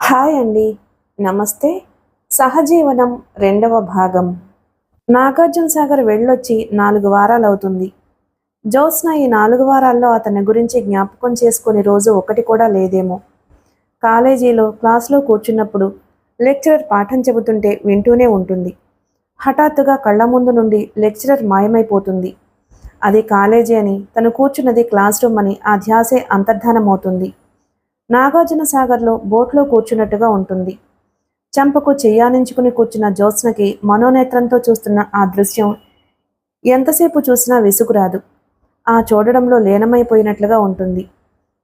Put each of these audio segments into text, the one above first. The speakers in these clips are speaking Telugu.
హాయ్ అండి. నమస్తే. సహజీవనం రెండవ భాగం. నాగార్జున సాగర్ వెళ్ళొచ్చి 4 వారాలవుతుంది. జ్యోత్స్న ఈ 4 వారాల్లో అతని గురించి జ్ఞాపకం చేసుకునే రోజు ఒకటి కూడా లేదేమో. కాలేజీలో క్లాస్‌లో కూర్చున్నప్పుడు లెక్చరర్ పాఠం చెబుతుంటే వింటూనే ఉంటుంది. హఠాత్తుగా కళ్ళ ముందు నుండి లెక్చరర్ మాయమైపోతుంది. అది కాలేజీ అని, తను కూర్చున్నది క్లాస్ రూమ్ అని ఆ ధ్యాసే అంతర్ధానమవుతుంది. నాగార్జున సాగర్‌లో బోట్‌లో కూర్చున్నట్టుగా ఉంటుంది. చెంపకు చెయ్యానించుకుని కూర్చున్న జ్యోత్స్నకి మనోనేత్రంతో చూస్తున్న ఆ దృశ్యం ఎంతసేపు చూసినా విసుగురాదు. ఆ చూడడంలో లీనమైపోయినట్లుగా ఉంటుంది.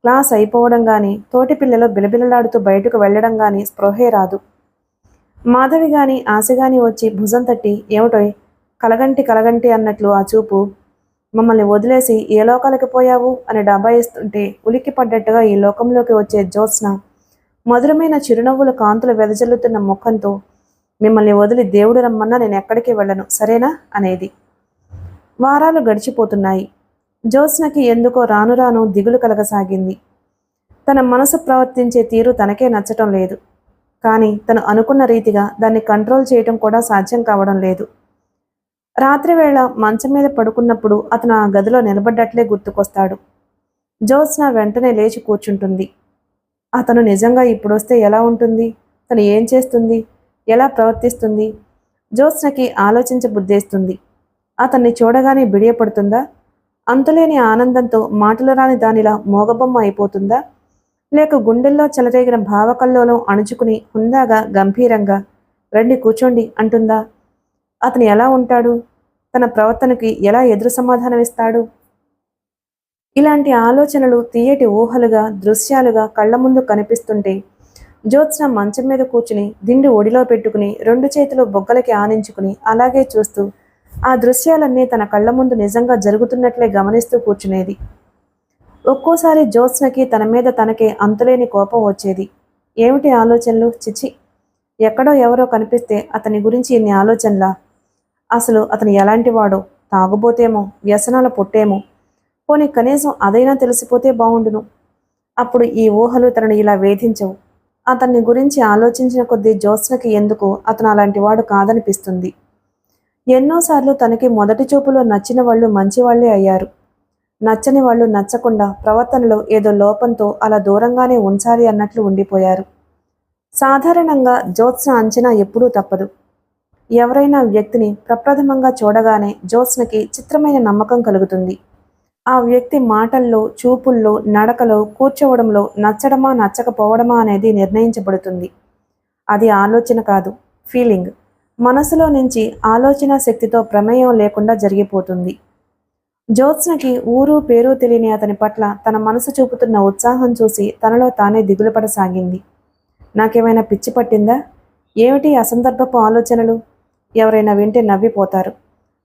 క్లాస్ అయిపోవడం గాని, తోటి పిల్లలు బిలబిలలాడుతూ బయటకు వెళ్ళడం గాని స్పృహే రాదు. మాధవి గాని, ఆశ గాని వచ్చి భుజం తట్టి ఏమిటోయ్ కలగంటి కలగంటి అన్నట్లు ఆ చూపు, మమ్మల్ని వదిలేసి ఏ లోకాలకి పోయావు అని డబాయిస్తుంటే ఉలిక్కి పడ్డట్టుగా ఈ లోకంలోకి వచ్చే జ్యోత్స్న మధురమైన చిరునవ్వుల కాంతులు వెదజల్లుతున్న ముఖంతో మిమ్మల్ని వదిలి దేవుడు రమ్మన్నా నేను ఎక్కడికి వెళ్ళను సరేనా అనేది. వారాలు గడిచిపోతున్నాయి. జ్యోత్స్నకి ఎందుకో రాను రాను దిగులు కలగసాగింది. తన మనసు ప్రవర్తించే తీరు తనకే నచ్చటం లేదు. కానీ తను అనుకున్న రీతిగా దాన్ని కంట్రోల్ చేయటం కూడా సాధ్యం కావడం లేదు. రాత్రివేళ మంచం మీద పడుకున్నప్పుడు అతను ఆ గదిలో నిలబడ్డట్లే గుర్తుకొస్తాడు. జ్యోత్స్న వెంటనే లేచి కూర్చుంటుంది. అతను నిజంగా ఇప్పుడొస్తే ఎలా ఉంటుంది? తను ఏం చేస్తుంది? ఎలా ప్రవర్తిస్తుంది? జ్యోత్స్నకి ఆలోచించబుద్ధేస్తుంది. అతన్ని చూడగానే బిడియపడుతుందా? అంతులేని ఆనందంతో మాటలు రాని దానిలా మోగబొమ్మ అయిపోతుందా? లేక గుండెల్లో చెలరేగిన భావకల్లోలం అణుచుకుని హుందాగా గంభీరంగా రండి కూర్చోండి అంటుందా? అతను ఎలా ఉంటాడు? తన ప్రవర్తనకి ఎలా ఎదురు సమాధానమిస్తాడు? ఇలాంటి ఆలోచనలు తీయటి ఊహలుగా, దృశ్యాలుగా కళ్ళ ముందు కనిపిస్తుంటే జ్యోత్స్న మంచం మీద కూర్చుని దిండు ఒడిలో పెట్టుకుని 2 చేతులు బొగ్గలకి ఆనించుకుని అలాగే చూస్తూ ఆ దృశ్యాలన్నీ తన కళ్ళ ముందు నిజంగా జరుగుతున్నట్లే గమనిస్తూ కూర్చునేది. ఒక్కోసారి జ్యోత్స్నకి తన మీద తనకే అంతులేని కోపం వచ్చేది. ఏమిటి ఆలోచనలు? చిచి! ఎక్కడో ఎవరో కనిపిస్తే అతని గురించి ఇన్ని ఆలోచనలా? అసలు అతను ఎలాంటివాడో? తాగుబోతేమో, వ్యసనాల పొట్టేమో. పోనీ కనీసం అదైనా తెలిసిపోతే బావుండును. అప్పుడు ఈ ఊహలు తనని ఇలా వేధించవు. అతన్ని గురించి ఆలోచించిన కొద్దీ జ్యోత్స్నకి ఎందుకో అతను అలాంటి వాడు కాదనిపిస్తుంది. ఎన్నోసార్లు తనకి మొదటి చూపులో నచ్చిన వాళ్ళు మంచివాళ్లే అయ్యారు. నచ్చని వాళ్ళు నచ్చకుండా ప్రవర్తనలో ఏదో లోపంతో అలా దూరంగానే ఉంచాలి అన్నట్లు ఉండిపోయారు. సాధారణంగా జ్యోత్స్న అంచనా ఎప్పుడూ తప్పదు. ఎవరైనా వ్యక్తిని ప్రప్రథమంగా చూడగానే జ్యోత్స్నకి చిత్రమైన నమ్మకం కలుగుతుంది. ఆ వ్యక్తి మాటల్లో, చూపుల్లో, నడకలో, కూర్చోవడంలో నచ్చడమా నచ్చకపోవడమా అనేది నిర్ణయించబడుతుంది. అది ఆలోచన కాదు, ఫీలింగ్. మనసులో నుంచి ఆలోచన శక్తితో ప్రమేయం లేకుండా జరిగిపోతుంది. జ్యోత్స్నకి ఊరు పేరు తెలియని అతని పట్ల తన మనసు చూపుతున్న ఉత్సాహం చూసి తనలో తానే దిగులు పడసాగింది. నాకేమైనా పిచ్చి పట్టిందా? ఏమిటి అసందర్భపు ఆలోచనలు? ఎవరైనా వింటే నవ్విపోతారు.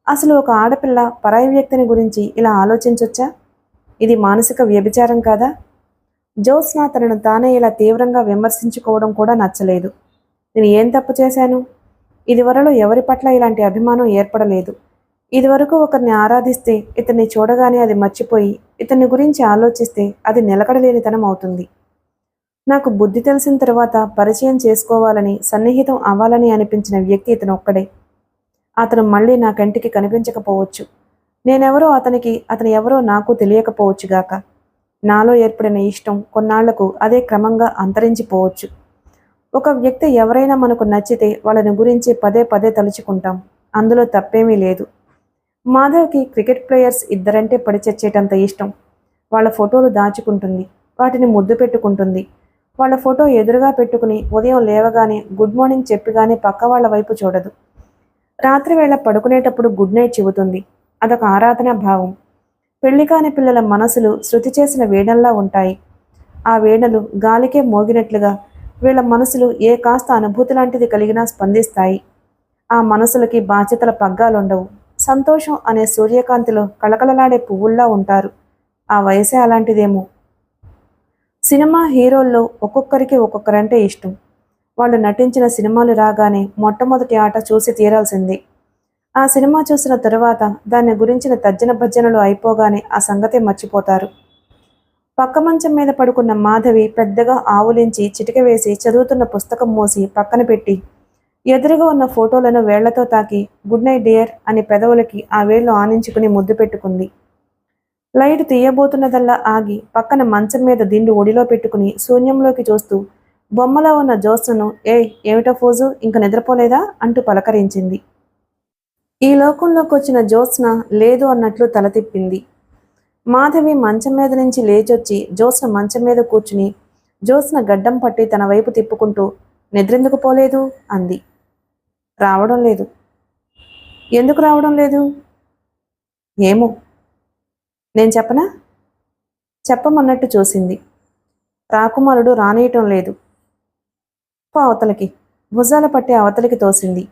అసలు ఒక ఆడపిల్ల పరాయి వ్యక్తిని గురించి ఇలా ఆలోచించొచ్చా? ఇది మానసిక వ్యభిచారం కాదా? జ్యోత్స్న తనను తానే ఇలా తీవ్రంగా విమర్శించుకోవడం కూడా నచ్చలేదు. నేను ఏం తప్పు చేశాను? ఇదివరలో ఎవరి పట్ల ఇలాంటి అభిమానం ఏర్పడలేదు. ఇదివరకు ఒకరిని ఆరాధిస్తే ఇతన్ని చూడగానే అది మర్చిపోయి ఇతన్ని గురించి ఆలోచిస్తే అది నిలకడలేనితనం అవుతుంది. నాకు బుద్ధి తెలిసిన తర్వాత పరిచయం చేసుకోవాలని, సన్నిహితం అవ్వాలని అనిపించిన వ్యక్తి ఇతను ఒక్కడే. అతను మళ్ళీ నా కంటికి కనిపించకపోవచ్చు. నేనెవరో అతనికి, అతను ఎవరో నాకు తెలియకపోవచ్చుగాక. నాలో ఏర్పడిన ఇష్టం కొన్నాళ్లకు అదే క్రమంగా అంతరించిపోవచ్చు. ఒక వ్యక్తి ఎవరైనా మనకు నచ్చితే వాళ్ళని గురించి పదే పదే తలుచుకుంటాం. అందులో తప్పేమీ లేదు. మాధవ్కి క్రికెట్ ప్లేయర్స్ ఇద్దరంటే పడి చచ్చేటంత ఇష్టం. వాళ్ళ ఫోటోలు దాచుకుంటుంది. వాటిని ముద్దు పెట్టుకుంటుంది. వాళ్ళ ఫోటో ఎదురుగా పెట్టుకుని ఉదయం లేవగానే గుడ్ మార్నింగ్ చెప్పిగానే పక్క వాళ్ళ వైపు చూడదు. రాత్రివేళ పడుకునేటప్పుడు గుడ్ నైట్ చెబుతుంది. అదొక ఆరాధనా భావం. పెళ్లి కాని పిల్లల మనసులు శృతి చేసిన వీణల్లా ఉంటాయి. ఆ వీణలు గాలికే మోగినట్లుగా వీళ్ళ మనసులు ఏ కాస్త అనుభూతి లాంటిది కలిగినా స్పందిస్తాయి. ఆ మనసులకి బాధ్యతల పగ్గాలుండవు. సంతోషం అనే సూర్యకాంతిలో కళకళలాడే పువ్వుల్లా ఉంటారు. ఆ వయసే అలాంటిదేమో. సినిమా హీరోల్లో ఒక్కొక్కరికి ఒక్కొక్కరంటే ఇష్టం. వాళ్ళు నటించిన సినిమాలు రాగానే మొట్టమొదటి ఆట చూసి తీరాల్సిందే. ఆ సినిమా చూసిన తరువాత దాన్ని గురించిన తర్జన భర్జనలు అయిపోగానే ఆ సంగతే మర్చిపోతారు. పక్క మంచం మీద పడుకున్న మాధవి పెద్దగా ఆవులించి చిటిక వేసి చదువుతున్న పుస్తకం మోసి పక్కన పెట్టి ఎదురుగా ఉన్న ఫోటోలను వేళ్లతో తాకి గుడ్ నైట్ డియర్ అని పెదవులకి ఆ వేళ్లు ఆనించుకుని ముద్దు పెట్టుకుంది. లైట్ తీయబోతున్నదల్లా ఆగి పక్కన మంచం మీద దిండు ఒడిలో పెట్టుకుని శూన్యంలోకి చూస్తూ బొమ్మలో ఉన్న జ్యోత్స్నను ఏమిటో ఫోజు ఇంక నిద్రపోలేదా అంటూ పలకరించింది. ఈ లోకంలోకి వచ్చిన జ్యోత్స్న లేదు అన్నట్లు తల తిప్పింది. మాధవి మంచం మీద నుంచి లేచొచ్చి జ్యోత్స్న మంచం మీద కూర్చుని జ్యోత్స్న గడ్డం పట్టి తన వైపు తిప్పుకుంటూ నిద్రెందుకు పోలేదు అంది. రావడం లేదు. ఎందుకు రావడం లేదు? ఏమో. నేను చెప్పనా? చెప్పమన్నట్టు చూసింది. రాకుమారుడు రానియటం లేదు. అవతలకి భుజాల పట్టి అవతలికి తోసింది.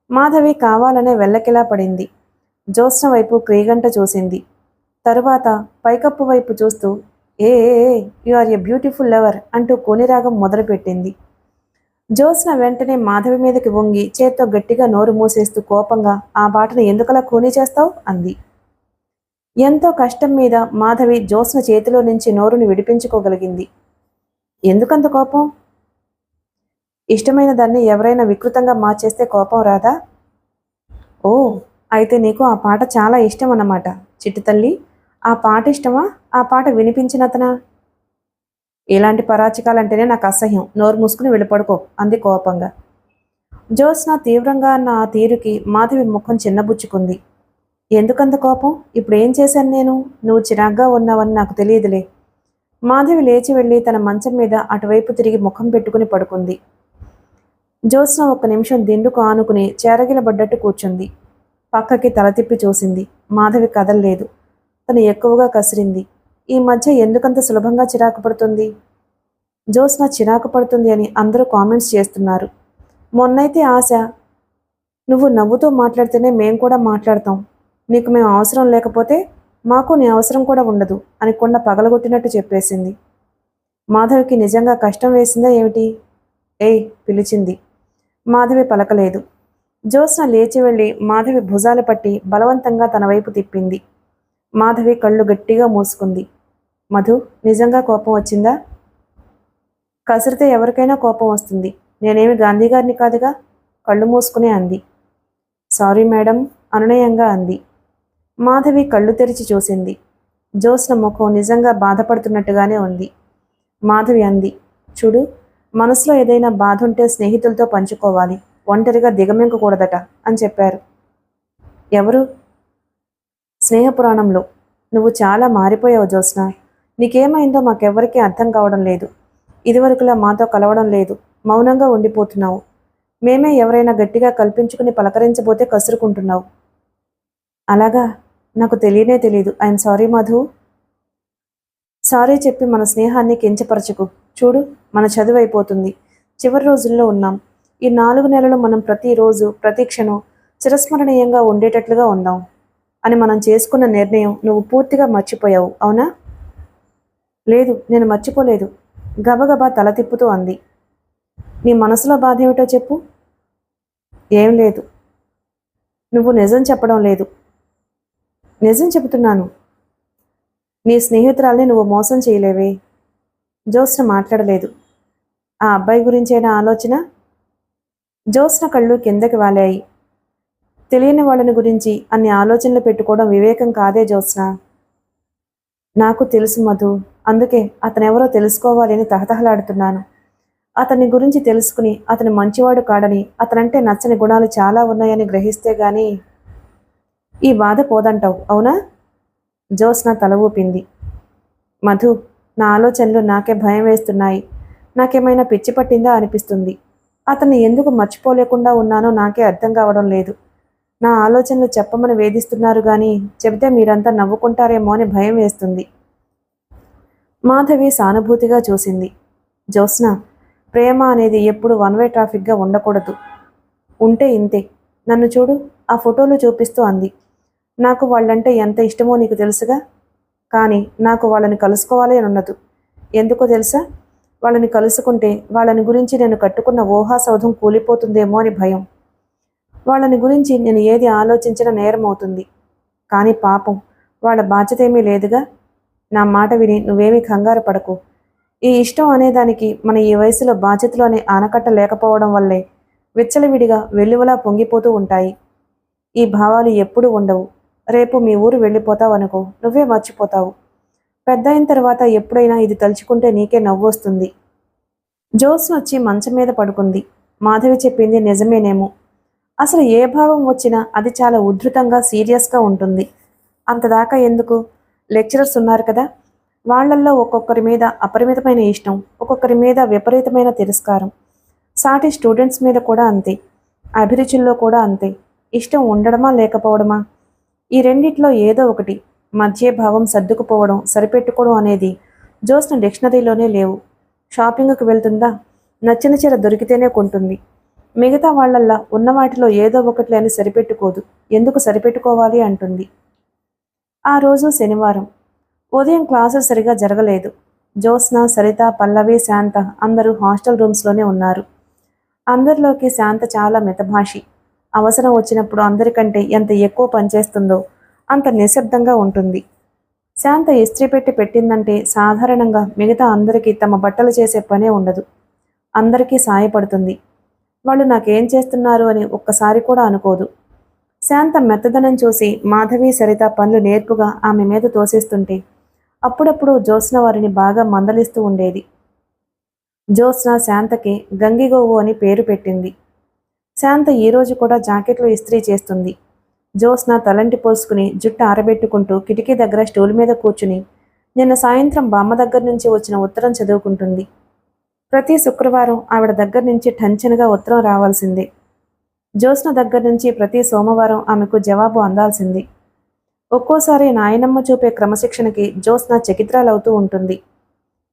మాధవి కావాలనే వెళ్ళకిలా పడింది. జ్యోత్స్న వైపు క్రీగంట చూసింది. తరువాత పైకప్పు వైపు చూస్తూ ఏ you are a beautiful lover అంటూ కూనిరాగం మొదలుపెట్టింది. జ్యోత్స్న వెంటనే మాధవి మీదకి వంగి చేత్తో గట్టిగా నోరు మూసేస్తూ కోపంగా ఆ బాటను ఎందుకలా కూని చేస్తావు అంది. ఎంతో కష్టం మీద మాధవి జ్యోత్స్న చేతిలో నుంచి నోరుని విడిపించుకోగలిగింది. ఎందుకంత కోపం? ఇష్టమైన దాన్ని ఎవరైనా వికృతంగా మార్చేస్తే కోపం రాదా? ఓ, అయితే నీకు ఆ పాట చాలా ఇష్టం అన్నమాట. చిట్టి తల్లి, ఆ పాట ఇష్టమా? ఆ పాట వినిపించినతనా? ఇలాంటి పరాచికాలంటేనే నాకు అసహ్యం. నోరు మూసుకుని వెళ్ళిపడుకో అంది కోపంగా. జ్యోత్స్న తీవ్రంగా అన్న ఆ తీరుకి మాధవి ముఖం చిన్నబుచ్చుకుంది. ఎందుకంత కోపం? ఇప్పుడు ఏం చేశాను నేను? నువ్వు చిరాగ్గా ఉన్నావని నాకు తెలియదులే. మాధవి లేచి వెళ్ళి తన మంచం మీద అటువైపు తిరిగి ముఖం పెట్టుకుని పడుకుంది. జ్యోత్స్న ఒక్క నిమిషం దిండుకు ఆనుకుని చేరగిలబడ్డట్టు కూర్చుంది. పక్కకి తల తిప్పి చూసింది. మాధవి కదల్లేదు. తను ఎక్కువగా కసిరింది. ఈ మధ్య ఎందుకంత సులభంగా చిరాకు పడుతుంది? జ్యోత్స్న చిరాకు పడుతుంది అని అందరూ కామెంట్స్ చేస్తున్నారు. మొన్నైతే ఆశ, నువ్వు నవ్వుతూ మాట్లాడితేనే మేం కూడా మాట్లాడతాం, నీకు మేము అవసరం లేకపోతే మాకు నీ అవసరం కూడా ఉండదు అని కొండ పగలగొట్టినట్టు చెప్పేసింది. మాధవికి నిజంగా కష్టం వేసిందా ఏమిటి? పిలిచింది. మాధవి పలకలేదు. జ్యోత్స్న లేచి వెళ్ళి మాధవి భుజాలు పట్టి బలవంతంగా తన వైపు తిప్పింది. మాధవి కళ్ళు గట్టిగా మూసుకుంది. మధు, నిజంగా కోపం వచ్చిందా? కసిరితే ఎవరికైనా కోపం వస్తుంది. నేనేమి గాంధీగారిని కాదుగా. కళ్ళు మూసుకునే అంది. సారీ మేడం అనునయంగా అంది. మాధవి కళ్ళు తెరిచి చూసింది. జ్యోత్స్న ముఖం నిజంగా బాధపడుతున్నట్టుగానే ఉంది. మాధవి అంది, చూడు, మనసులో ఏదైనా బాధ ఉంటే స్నేహితులతో పంచుకోవాలి, ఒంటరిగా దిగమింగకూడదట అని చెప్పారు. ఎవరు? స్నేహపురాణంలో. నువ్వు చాలా మారిపోయావు జ్యోత్స్న. నీకేమైందో మాకెవ్వరికీ అర్థం కావడం లేదు. ఇదివరకులా మాతో కలవడం లేదు. మౌనంగా ఉండిపోతున్నావు. మేమే ఎవరైనా గట్టిగా కల్పించుకుని పలకరించబోతే కసురుకుంటున్నావు. అలాగా? నాకు తెలియదు. I'm sorry Madhu. సారీ చెప్పి మన స్నేహాన్ని కించపరచకు. చూడు, మన చదువు అయిపోతుంది. చివరి రోజుల్లో ఉన్నాం. ఈ 4 నెలలు మనం ప్రతిరోజు ప్రతి క్షణం చిరస్మరణీయంగా ఉండేటట్లుగా ఉందాం అని మనం చేసుకున్న నిర్ణయం నువ్వు పూర్తిగా మర్చిపోయావు, అవునా? లేదు, నేను మర్చిపోలేదు. గబగబా తల తిప్పుతూ అంది. నీ మనసులో బాధ ఏమిటో చెప్పు. ఏం లేదు. నువ్వు నిజం చెప్పడం లేదు. నిజం చెబుతున్నాను. నీ స్నేహితురాల్ని నువ్వు మోసం చేయలేవే. జ్యోత్స్న మాట్లాడలేదు. ఆ అబ్బాయి గురించేనా ఆలోచన? జ్యోత్స్న కళ్ళు కిందకి వాలాయి. తెలియని వాళ్ళని గురించి అన్ని ఆలోచనలు పెట్టుకోవడం వివేకం కాదే జ్యోత్స్న. నాకు తెలుసు మధు. అందుకే అతనెవరో తెలుసుకోవాలని తహతహలాడుతున్నాను. అతని గురించి తెలుసుకుని అతను మంచివాడు కాడని, అతనంటే నచ్చని గుణాలు చాలా ఉన్నాయని గ్రహిస్తే గాని ఈ బాధ పోదంటావు, అవునా? జ్యోత్స్న తల ఊపింది. మధు, నా ఆలోచనలు నాకే భయం వేస్తున్నాయి. నాకేమైనా పిచ్చి పట్టిందా అనిపిస్తుంది. అతన్ని ఎందుకు మర్చిపోలేకుండా ఉన్నానో నాకే అర్థం కావడం లేదు. నా ఆలోచనలు చెప్పమని వేధిస్తున్నారు కానీ చెబితే మీరంతా నవ్వుకుంటారేమో అని భయం వేస్తుంది. మాధవి సానుభూతిగా చూసింది. జ్యోత్స్న, ప్రేమ అనేది ఎప్పుడు వన్ వే ట్రాఫిక్గా ఉండకూడదు. ఉంటే ఇంతే. నన్ను చూడు, ఆ ఫోటోలు చూపిస్తూ అంది. నాకు వాళ్ళంటే ఎంత ఇష్టమో నీకు తెలుసుగా. కానీ నాకు వాళ్ళని కలుసుకోవాలి అని ఉన్నదు. ఎందుకో తెలుసా? వాళ్ళని కలుసుకుంటే వాళ్ళని గురించి నేను కట్టుకున్న ఊహాసౌధం కూలిపోతుందేమో అని భయం. వాళ్ళని గురించి నేను ఏది ఆలోచించినా నేరం అవుతుంది. కానీ పాపం, వాళ్ళ బాధ్యత ఏమీ లేదుగా. నా మాట విని నువ్వేమీ కంగారు పడకు. ఈ ఇష్టం అనేదానికి మన ఈ వయసులో బాధ్యతలు అనే ఆనకట్ట లేకపోవడం వల్లే విచ్చలవిడిగా వెల్లువలా పొంగిపోతూ ఉంటాయి. ఈ భావాలు ఎప్పుడూ ఉండవు. రేపు మీ ఊరు వెళ్ళిపోతావనుకో, నువ్వే మర్చిపోతావు. పెద్దయిన తర్వాత ఎప్పుడైనా ఇది తలుచుకుంటే నీకే నవ్వొస్తుంది. జోస్న వచ్చి మంచం మీద పడుకుంది. మాధవి చెప్పింది నిజమేనేమో. అసలు ఏ భావం వచ్చినా అది చాలా ఉధృతంగా సీరియస్గా ఉంటుంది. అంతదాకా ఎందుకు? లెక్చరర్స్ ఉన్నారు కదా, వాళ్ళల్లో ఒక్కొక్కరి మీద అపరిమితమైన ఇష్టం, ఒక్కొక్కరి మీద విపరీతమైన తిరస్కారం. సాటి స్టూడెంట్స్ మీద కూడా అంతే. అభిరుచుల్లో కూడా అంతే. ఇష్టం ఉండడమా లేకపోవడమా, ఈ రెండిట్లో ఏదో ఒకటి. మధ్య భావం సర్దుకుపోవడం, సరిపెట్టుకోవడం అనేది జోస్న డిక్షనరీలోనే లేవు. షాపింగ్కి వెళ్తుందా, నచ్చిన చీర దొరికితేనే కొంటుంది. మిగతా వాళ్ళల్లా ఉన్న వాటిలో ఏదో ఒకటి అని సరిపెట్టుకోదు. ఎందుకు సరిపెట్టుకోవాలి అంటుంది. ఆ రోజు శనివారం. ఉదయం క్లాసులు సరిగా జరగలేదు. జోస్న, సరిత, పల్లవి, శాంత అందరూ హాస్టల్ రూమ్స్లోనే ఉన్నారు. అందరిలోకి శాంత చాలా మితభాషి. అవసరం వచ్చినప్పుడు అందరికంటే ఎంత ఎక్కువ పనిచేస్తుందో అంత నిశ్శబ్దంగా ఉంటుంది. శాంత ఇస్త్రీ పెట్టి పెట్టిందంటే సాధారణంగా మిగతా అందరికీ తమ బట్టలు చేసే పనే ఉండదు. అందరికీ సాయపడుతుంది. వాళ్ళు నాకేం చేస్తున్నారు అని ఒక్కసారి కూడా అనుకోదు. శాంత మెత్తదనం చూసి మాధవి, సరిత పనులు నేర్పుగా ఆమె మీద తోసేస్తుంటే అప్పుడప్పుడు జోస్న వారిని బాగా మందలిస్తూ ఉండేది. జోస్న శాంతకి గంగిగోవు అని పేరు పెట్టింది. శాంత ఈరోజు కూడా జాకెట్లు ఇస్త్రీ చేస్తుంది. జోస్న తలంటి పోసుకుని జుట్టు ఆరబెట్టుకుంటూ కిటికీ దగ్గర స్టూల్ మీద కూర్చుని నిన్న సాయంత్రం బామ్మ దగ్గర నుంచి వచ్చిన ఉత్తరం చదువుకుంటుంది. ప్రతి శుక్రవారం ఆవిడ దగ్గర నుంచి టంచనగా ఉత్తరం రావాల్సిందే. జోస్న దగ్గర నుంచి ప్రతి సోమవారం ఆమెకు జవాబు అందాల్సింది. ఒక్కోసారి నాయనమ్మ చూపే క్రమశిక్షణకి జోస్న చకిత్రాలవుతూ ఉంటుంది.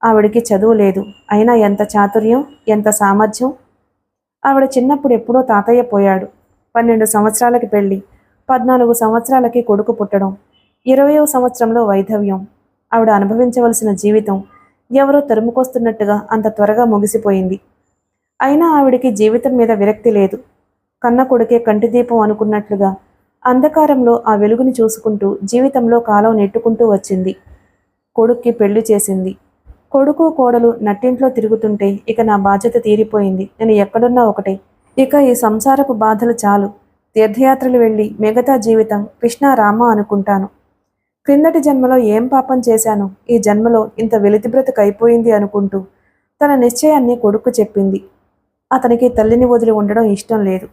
ఆవిడికి చదువు లేదు, అయినా ఎంత చాతుర్యం, ఎంత సామర్థ్యం. ఆవిడ చిన్నప్పుడు ఎప్పుడో తాతయ్య పోయాడు. 12 సంవత్సరాలకి పెళ్లి, 14 సంవత్సరాలకి కొడుకు పుట్టడం, 20వ సంవత్సరంలో వైధవ్యం. ఆవిడ అనుభవించవలసిన జీవితం ఎవరో తరుముకొస్తున్నట్టుగా అంత త్వరగా ముగిసిపోయింది. అయినా ఆవిడికి జీవితం మీద విరక్తి లేదు. కన్న కొడుకే కంటిదీపం అనుకున్నట్లుగా అంధకారంలో ఆ వెలుగుని చూసుకుంటూ జీవితంలో కాలం నెట్టుకుంటూ వచ్చింది. కొడుక్కి పెళ్లి చేసింది. కొడుకు కోడలు నట్టింట్లో తిరుగుతుంటే ఇక నా బాధ్యత తీరిపోయింది, నేను ఎక్కడున్నా ఒకటే, ఇక ఈ సంసారపు బాధలు చాలు, తీర్థయాత్రలు వెళ్ళి మిగతా జీవితం కృష్ణ రామ అనుకుంటాను. క్రిందటి జన్మలో ఏం పాపం చేశాను, ఈ జన్మలో ఇంత వెలితి బ్రతుకు అయిపోయింది అనుకుంటూ తన నిశ్చయాన్ని కొడుకు చెప్పింది. అతనికి తల్లిని వదిలి ఉండడం ఇష్టం లేదు.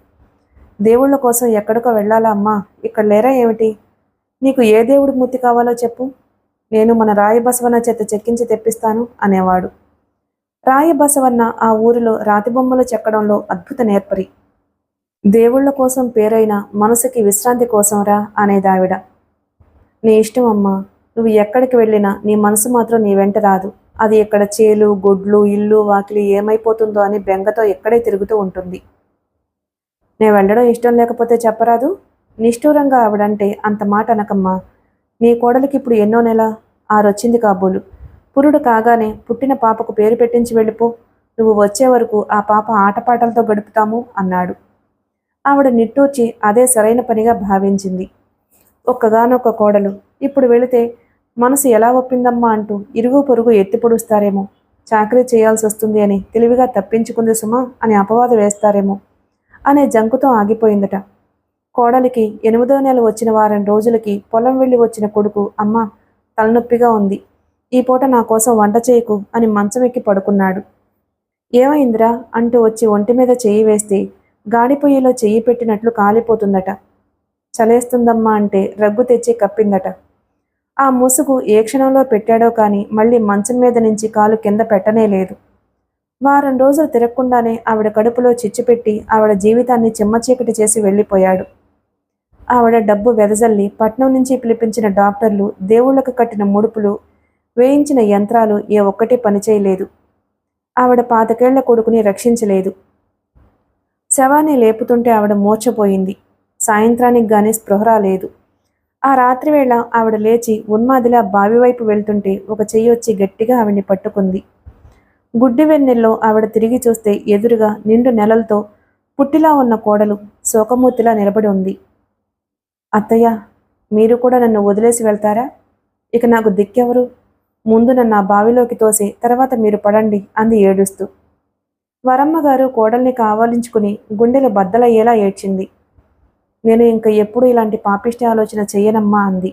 దేవుళ్ళ కోసం ఎక్కడికో వెళ్ళాలా అమ్మా, ఇక్కడ లేరా ఏమిటి? నీకు ఏ దేవుడి మూర్తి కావాలో చెప్పు, నేను మన రాయి బసవన్న చేత చెక్కించి తెప్పిస్తాను అనేవాడు. రాయి బసవన్న ఆ ఊరిలో రాతి బొమ్మలు చెక్కడంలో అద్భుత నేర్పరి. దేవుళ్ళ కోసం పేరైన మనసుకి విశ్రాంతి కోసంరా అనేదావిడ. నీ ఇష్టం అమ్మా, నువ్వు ఎక్కడికి వెళ్ళినా నీ మనసు మాత్రం నీ వెంట రాదు. అది ఇక్కడ చేలు, గొడ్లు, ఇల్లు, వాకిలి ఏమైపోతుందో అని బెంగతో ఎక్కడే తిరుగుతూ ఉంటుంది. నేను వెళ్ళడం ఇష్టం లేకపోతే చెప్పరాదు? నిష్ఠూరంగా ఆవిడంటే అంత మాట అనకమ్మా. నీ కోడలికి ఇప్పుడు ఎన్నో నెల? 6 వచ్చింది కాబోలు. పురుడు కాగానే పుట్టిన పాపకు పేరు పెట్టించి వెళ్ళిపో. నువ్వు వచ్చే వరకు ఆ పాప ఆటపాటలతో గడుపుతాము అన్నాడు. ఆవిడ నిట్టూర్చి అదే సరైన పనిగా భావించింది. ఒక్కగానొక్క కోడలు, ఇప్పుడు వెళితే మనసు ఎలా ఒప్పిందమ్మా అంటూ ఇరుగు పొరుగు ఎత్తి పొడుస్తారేమో, చాకరీ చేయాల్సి వస్తుంది అని తెలివిగా తప్పించుకుంది సుమా అని అపవాదు వేస్తారేమో అనే జంకుతో ఆగిపోయిందట. కోడలికి 8వ నెల వచ్చిన వారం రోజులకి పొలం వెళ్ళి వచ్చిన కొడుకు, అమ్మా తలనొప్పిగా ఉంది, ఈ పూట నా కోసం వంట చేయకు అని మంచం ఎక్కి పడుకున్నాడు. ఏమైందిరా అంటూ వచ్చి ఒంటి మీద చెయ్యి వేస్తే గాడిపొయ్యిలో చెయ్యి పెట్టినట్లు కాలిపోతుందట. చలేస్తుందమ్మా అంటే రగ్గు తెచ్చి కప్పిందట. ఆ ముసుగు ఏ క్షణంలో పెట్టాడో కానీ మళ్ళీ మంచం మీద నుంచి కాలు కింద పెట్టనే లేదు. వారం రోజులు తిరగకుండానే ఆవిడ కడుపులో చిచ్చుపెట్టి ఆవిడ జీవితాన్ని చిమ్మచీకటి చేసి వెళ్ళిపోయాడు. ఆవిడ డబ్బు వెదజల్లి పట్నం నుంచి పిలిపించిన డాక్టర్లు, దేవుళ్లకు కట్టిన ముడుపులు, వేయించిన యంత్రాలు ఏ ఒక్కటి పనిచేయలేదు. ఆవిడ 25 ఏళ్ల కొడుకుని రక్షించలేదు. శవాన్ని లేపుతుంటే ఆవిడ మూర్ఛపోయింది. సాయంత్రానికి గానీ స్పృహ రాలేదు. ఆ రాత్రివేళ ఆవిడ లేచి ఉన్మాదిలా బావివైపు వెళ్తుంటే ఒక చెయ్యి వచ్చి గట్టిగా ఆవిడ్ని పట్టుకుంది. గుడ్డి వెన్నెల్లో ఆవిడ తిరిగి చూస్తే ఎదురుగా నిండు నెలలతో పుట్టిలా ఉన్న కోడలు శోకమూర్తిలా నిలబడి ఉంది. అత్తయ్య, మీరు కూడా నన్ను వదిలేసి వెళ్తారా? ఇక నాకు దిక్కెవరు? ముందు నన్ను ఆ బావిలోకి తోసి తర్వాత మీరు పడండి అంది ఏడుస్తూ. వరమ్మగారు కోడల్ని కావాలించుకుని గుండెలు బద్దలయ్యేలా ఏడ్చింది. నేను ఇంక ఎప్పుడు ఇలాంటి పాపిష్టి ఆలోచన చెయ్యనమ్మా అంది.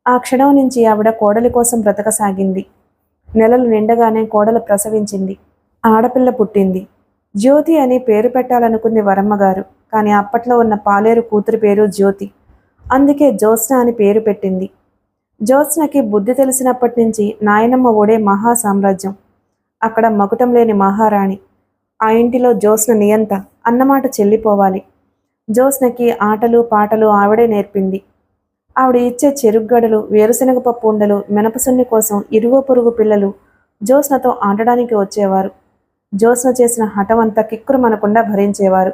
ఆ క్షణం నుంచి ఆవిడ కోడలి కోసం బ్రతకసాగింది. నెలలు నిండగానే కోడలు ప్రసవించింది. ఆడపిల్ల పుట్టింది. జ్యోతి అని పేరు పెట్టాలనుకుంది వరమ్మగారు. కానీ అప్పట్లో ఉన్న పాలేరు కూతురి పేరు జ్యోతి. అందుకే జ్యోత్స్న అని పేరు పెట్టింది. జ్యోత్స్నకి బుద్ధి తెలిసినప్పటి నుంచి నాయనమ్మ ఓడే మహా సామ్రాజ్యం. అక్కడ మకుటం లేని మహారాణి. ఆ ఇంటిలో జ్యోత్స్న నియంత అన్నమాట చెల్లిపోవాలి. జ్యోత్స్నకి ఆటలు పాటలు ఆవిడే నేర్పింది. ఆవిడ ఇచ్చే చెరుగ్గడలు, వేరుశనగ పప్పు ఉండలు, మినపసున్ని కోసం ఇరుగు పొరుగు పిల్లలు జ్యోత్స్నతో ఆడడానికి వచ్చేవారు. జ్యోత్స్న చేసిన హఠమంతా కిక్కురు మనకుండా భరించేవారు.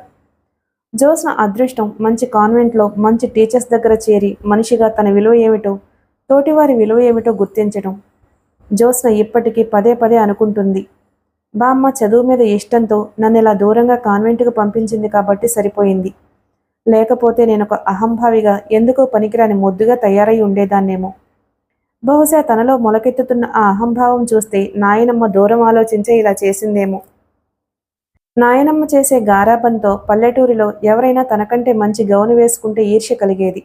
జ్యోత్స్న అదృష్టం మంచి కాన్వెంట్లో మంచి టీచర్స్ దగ్గర చేరి మనిషిగా తన విలువ ఏమిటో, తోటివారి విలువ ఏమిటో గుర్తించడం. జ్యోత్స్న ఇప్పటికీ పదే పదే అనుకుంటుంది. బామ్మ చదువు మీద ఇష్టంతో నన్ను ఇలా దూరంగా కాన్వెంట్కి పంపించింది కాబట్టి సరిపోయింది. లేకపోతే నేనొక అహంభావిగా ఎందుకో పనికిరాని మొద్దుగా తయారై ఉండేదాన్నేమో. బహుశా తనలో మొలకెత్తుతున్న ఆ అహంభావం చూస్తే నాయనమ్మ దూరం ఆలోచించే ఇలా చేసిందేమో. నాయనమ్మ చేసే గారాబంతో పల్లెటూరిలో ఎవరైనా తనకంటే మంచి గౌను వేసుకుంటే ఈర్ష్య కలిగేది.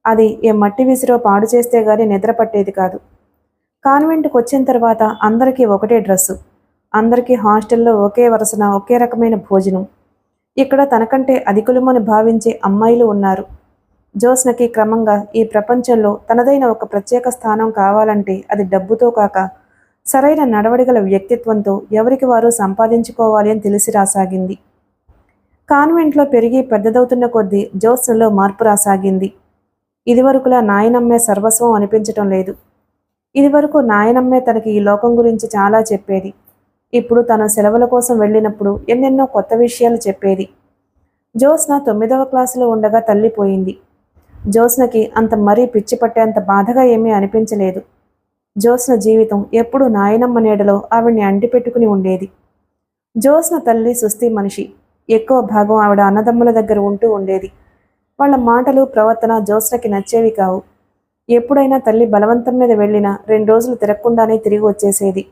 అది ఏ మట్టి విసిరో పాడు చేస్తే గాని నిద్ర పట్టేది కాదు. కాన్వెంట్కి వచ్చిన తర్వాత అందరికీ ఒకటే డ్రెస్సు. అందరికీ హాస్టల్లో ఒకే వరుసన ఒకే రకమైన భోజనం. ఇక్కడ తనకంటే అధికులమని భావించే అమ్మాయిలు ఉన్నారు. జ్యోత్స్నకి క్రమంగా ఈ ప్రపంచంలో తనదైన ఒక ప్రత్యేక స్థానం కావాలంటే అది డబ్బుతో కాక సరైన నడవడిగల వ్యక్తిత్వంతో ఎవరికి వారు సంపాదించుకోవాలి అని తెలిసి రాసాగింది. కాన్వెంట్లో పెరిగి పెద్దదవుతున్న కొద్దీ జ్యోత్స్నలో మార్పు రాసాగింది. ఇదివరకులా నాయనమ్మే సర్వస్వం అనిపించటం లేదు. ఇదివరకు నాయనమ్మే తనకి ఈ లోకం గురించి చాలా చెప్పేది. ఇప్పుడు తన సెలవుల కోసం వెళ్ళినప్పుడు ఎన్నెన్నో కొత్త విషయాలు చెప్పేది. జ్యోత్స్న 9వ క్లాసులో ఉండగా తల్లిపోయింది. జ్యోత్స్నకి అంత మరీ పిచ్చి పట్టేంత బాధగా ఏమీ అనిపించలేదు. జ్యోత్స్న జీవితం ఎప్పుడూ నాయనమ్మ నీడలో ఆవిడ్ని అంటిపెట్టుకుని ఉండేది. జ్యోత్స్న తల్లి సుస్థి మనిషి. ఎక్కువ భాగం ఆవిడ అన్నదమ్ముల దగ్గర ఉంటూ ఉండేది. వాళ్ళ మాటలు ప్రవర్తన జ్యోత్స్నకి నచ్చేవి కావు. ఎప్పుడైనా తల్లి బలవంతం మీద వెళ్ళినా 2 రోజులు తిరగకుండానే తిరిగి వచ్చేసేది.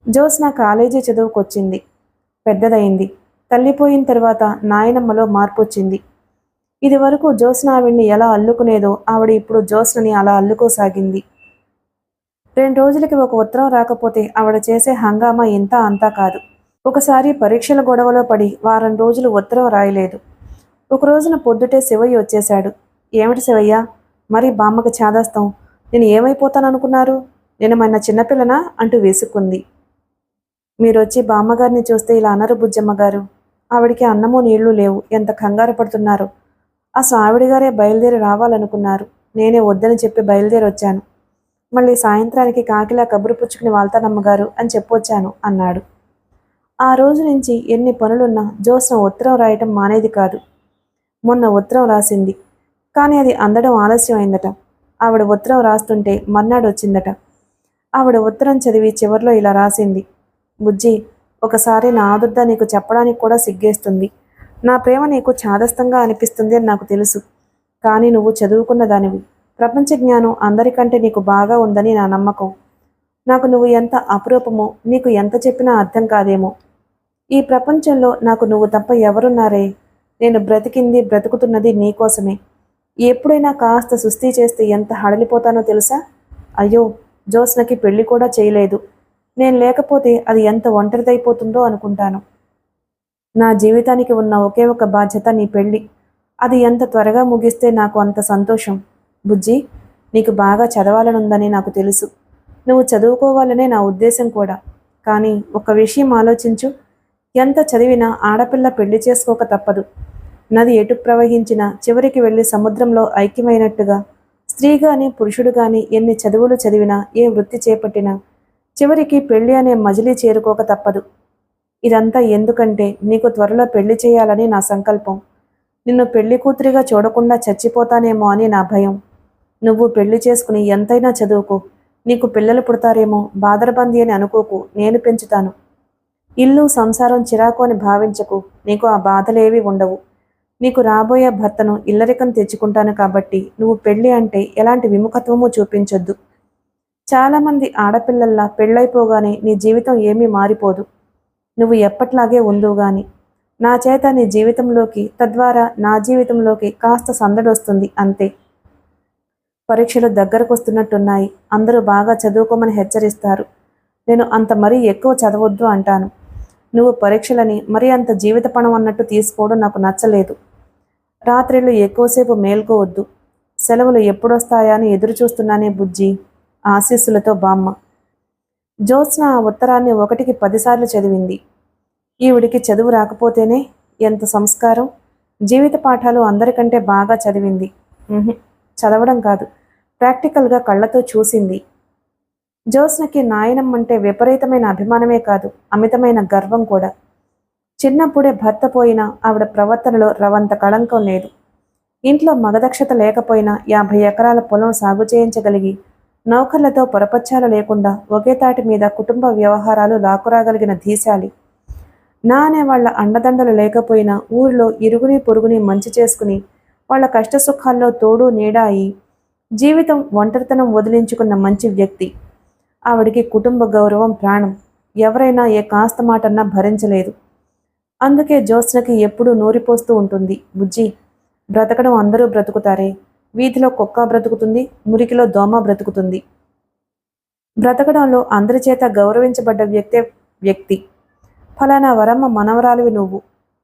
జ్యోత్స్న కాలేజీ చదువుకొచ్చింది. పెద్దదయింది. తల్లిపోయిన తర్వాత నాయనమ్మలో మార్పు వచ్చింది. ఇది వరకు జ్యోత్స్న ఆవిడ్ని ఎలా అల్లుకునేదో ఆవిడ ఇప్పుడు జ్యోత్స్నని అలా అల్లుకోసాగింది. 2 రోజులకి ఒక ఉత్తరం రాకపోతే ఆవిడ చేసే హంగామా ఇంత అంతా కాదు. ఒకసారి పరీక్షల గొడవలో పడి వారం రోజులు ఉత్తరం రాయలేదు. ఒక రోజున పొద్దుటే శివయ్య వచ్చేశాడు. ఏమిటి శివయ్య, మరి బామ్మకి చాదస్తాం, నేను ఏమైపోతాననుకున్నారు? నేను మన చిన్నపిల్లనా అంటూ విసుక్కుంది. మీరొచ్చి బామ్మగారిని చూస్తే ఇలా అనరు బుజ్జమ్మగారు. ఆవిడికి అన్నమూ నీళ్లు లేవు, ఎంత కంగారు పడుతున్నారు. అసలు ఆవిడగారే బయలుదేరి రావాలనుకున్నారు. నేనే వద్దని చెప్పి బయలుదేరి వచ్చాను. మళ్ళీ సాయంత్రానికి కాకిలా కబురు పుచ్చుకుని వాళ్తానమ్మగారు అని చెప్పొచ్చాను అన్నాడు. ఆ రోజు నుంచి ఎన్ని పనులున్నా జ్యోత్స్న ఉత్తరం రాయటం మానేది కాదు. మొన్న ఉత్తరం రాసింది. కానీ అది అందడం ఆలస్యం అయిందట. ఆవిడ ఉత్తరం రాస్తుంటే మర్నాడు వచ్చిందట. ఆవిడ ఉత్తరం చదివి చివర్లో ఇలా రాసింది. బుజ్జి, ఒకసారి నా ఆదుర్ద నీకు చెప్పడానికి కూడా సిగ్గేస్తుంది. నా ప్రేమ నీకు చాదస్తంగా అనిపిస్తుంది అని నాకు తెలుసు. కానీ నువ్వు చదువుకున్న దానివి. ప్రపంచ జ్ఞానం అందరికంటే నీకు బాగా ఉందని నా నమ్మకం. నాకు నువ్వు ఎంత అపురూపమో నీకు ఎంత చెప్పినా అర్థం కాదేమో. ఈ ప్రపంచంలో నాకు నువ్వు తప్ప ఎవరున్నారే? నేను బ్రతికింది బ్రతుకుతున్నది నీకోసమే. ఎప్పుడైనా కాస్త సుస్థి చేస్తే ఎంత హడలిపోతానో తెలుసా? అయ్యో, జ్యోత్స్నకి పెళ్లి కూడా చేయలేదు. నేను లేకపోతే అది ఎంత ఒంటరిదైపోతుందో అనుకుంటాను. నా జీవితానికి ఉన్న ఒకే ఒక బాధ్యత నీ పెళ్లి. అది ఎంత త్వరగా ముగిస్తే నాకు అంత సంతోషం. బుజ్జి, నీకు బాగా చదవాలనుందని నాకు తెలుసు. నువ్వు చదువుకోవాలనే నా ఉద్దేశం కూడా. కానీ ఒక విషయం ఆలోచించు. ఎంత చదివినా ఆడపిల్ల పెళ్లి చేసుకోక తప్పదు. నది ఎటు ప్రవహించినా చివరికి వెళ్ళి సముద్రంలో ఐక్యమైనట్టుగా స్త్రీ గాని పురుషుడు గాని ఎన్ని చదువులు చదివినా ఏ వృత్తి చేపట్టినా చివరికి పెళ్లి అనే మజిలీ చేరుకోక తప్పదు. ఇదంతా ఎందుకంటే నీకు త్వరలో పెళ్లి చేయాలని నా సంకల్పం. నిన్ను పెళ్లి కూతురిగా చూడకుండా చచ్చిపోతానేమో అని నా భయం. నువ్వు పెళ్లి చేసుకుని ఎంతైనా చదువుకో. నీకు పిల్లలు పుడతారేమో బాదరబంది అని అనుకోకు, నేను పెంచుతాను. ఇల్లు సంసారం చిరాకు అని భావించకు. నీకు ఆ బాధలేవి ఉండవు. నీకు రాబోయే భర్తను ఇల్లరికం తెచ్చుకుంటాను కాబట్టి నువ్వు పెళ్లి అంటే ఎలాంటి విముఖత్వము చూపించొద్దు. చాలామంది ఆడపిల్లల్లా పెళ్ళైపోగానే నీ జీవితం ఏమీ మారిపోదు. నువ్వు ఎప్పట్లాగే ఉందువు గాని నా చేత నీ జీవితంలోకి, తద్వారా నా జీవితంలోకి కాస్త సందడొస్తుంది అంతే. పరీక్షలు దగ్గరకొస్తున్నట్టున్నాయి. అందరూ బాగా చదువుకోమని హెచ్చరిస్తారు. నేను అంత మరీ ఎక్కువ చదవొద్దు అంటాను. నువ్వు పరీక్షలని మరీ అంత జీవిత పణం అన్నట్టు తీసుకోవడం నాకు నచ్చలేదు. రాత్రిళ్ళు ఎక్కువసేపు మేల్కోవద్దు. సెలవులు ఎప్పుడొస్తాయా అని ఎదురు చూస్తున్నానే బుజ్జి. ఆశీస్సులతో బామ్మ. జ్యోత్స్న ఆ ఉత్తరాన్ని 1కి 10 సార్లు చదివింది. ఈవిడికి చదువు రాకపోతేనే ఎంత సంస్కారం. జీవిత పాఠాలు అందరికంటే బాగా చదివింది. చదవడం కాదు, ప్రాక్టికల్గా కళ్ళతో చూసింది. జ్యోత్స్నకి నాయనమ్మంటే విపరీతమైన అభిమానమే కాదు, అమితమైన గర్వం కూడా. చిన్నప్పుడే భర్త పోయినా ఆవిడ ప్రవర్తనలో రవంత కళంకం లేదు. ఇంట్లో మగదక్షత లేకపోయినా 50 ఎకరాల పొలం సాగు చేయించగలిగి, నౌకర్లతో పొరపచ్చాలు లేకుండా ఒకే తాటి మీద కుటుంబ వ్యవహారాలు లాక్కురాగలిగిన ధీశాలి. నా అనే వాళ్ళ అండదండలు లేకపోయినా ఊరిలో ఇరుగుని పొరుగుని మంచి చేసుకుని వాళ్ళ కష్టసుఖాల్లో తోడు నీడ అయి జీవితం ఒంటరితనం వదిలించుకున్న మంచి వ్యక్తి. ఆవిడికి కుటుంబ గౌరవం ప్రాణం. ఎవరైనా ఏ కాస్త మాటన్నా భరించలేదు. అందుకే జ్యోత్స్నకి ఎప్పుడూ నూరిపోస్తూ ఉంటుంది. బుజ్జి, బ్రతకడం అందరూ బ్రతుకుతారే. వీధిలో కుక్క బ్రతుకుతుంది, మురికిలో దోమ బ్రతుకుతుంది. బ్రతకడంలో అందరి చేత గౌరవించబడ్డ వ్యక్తి. ఫలానా వరమ్మ మనవరాలివి నువ్వు.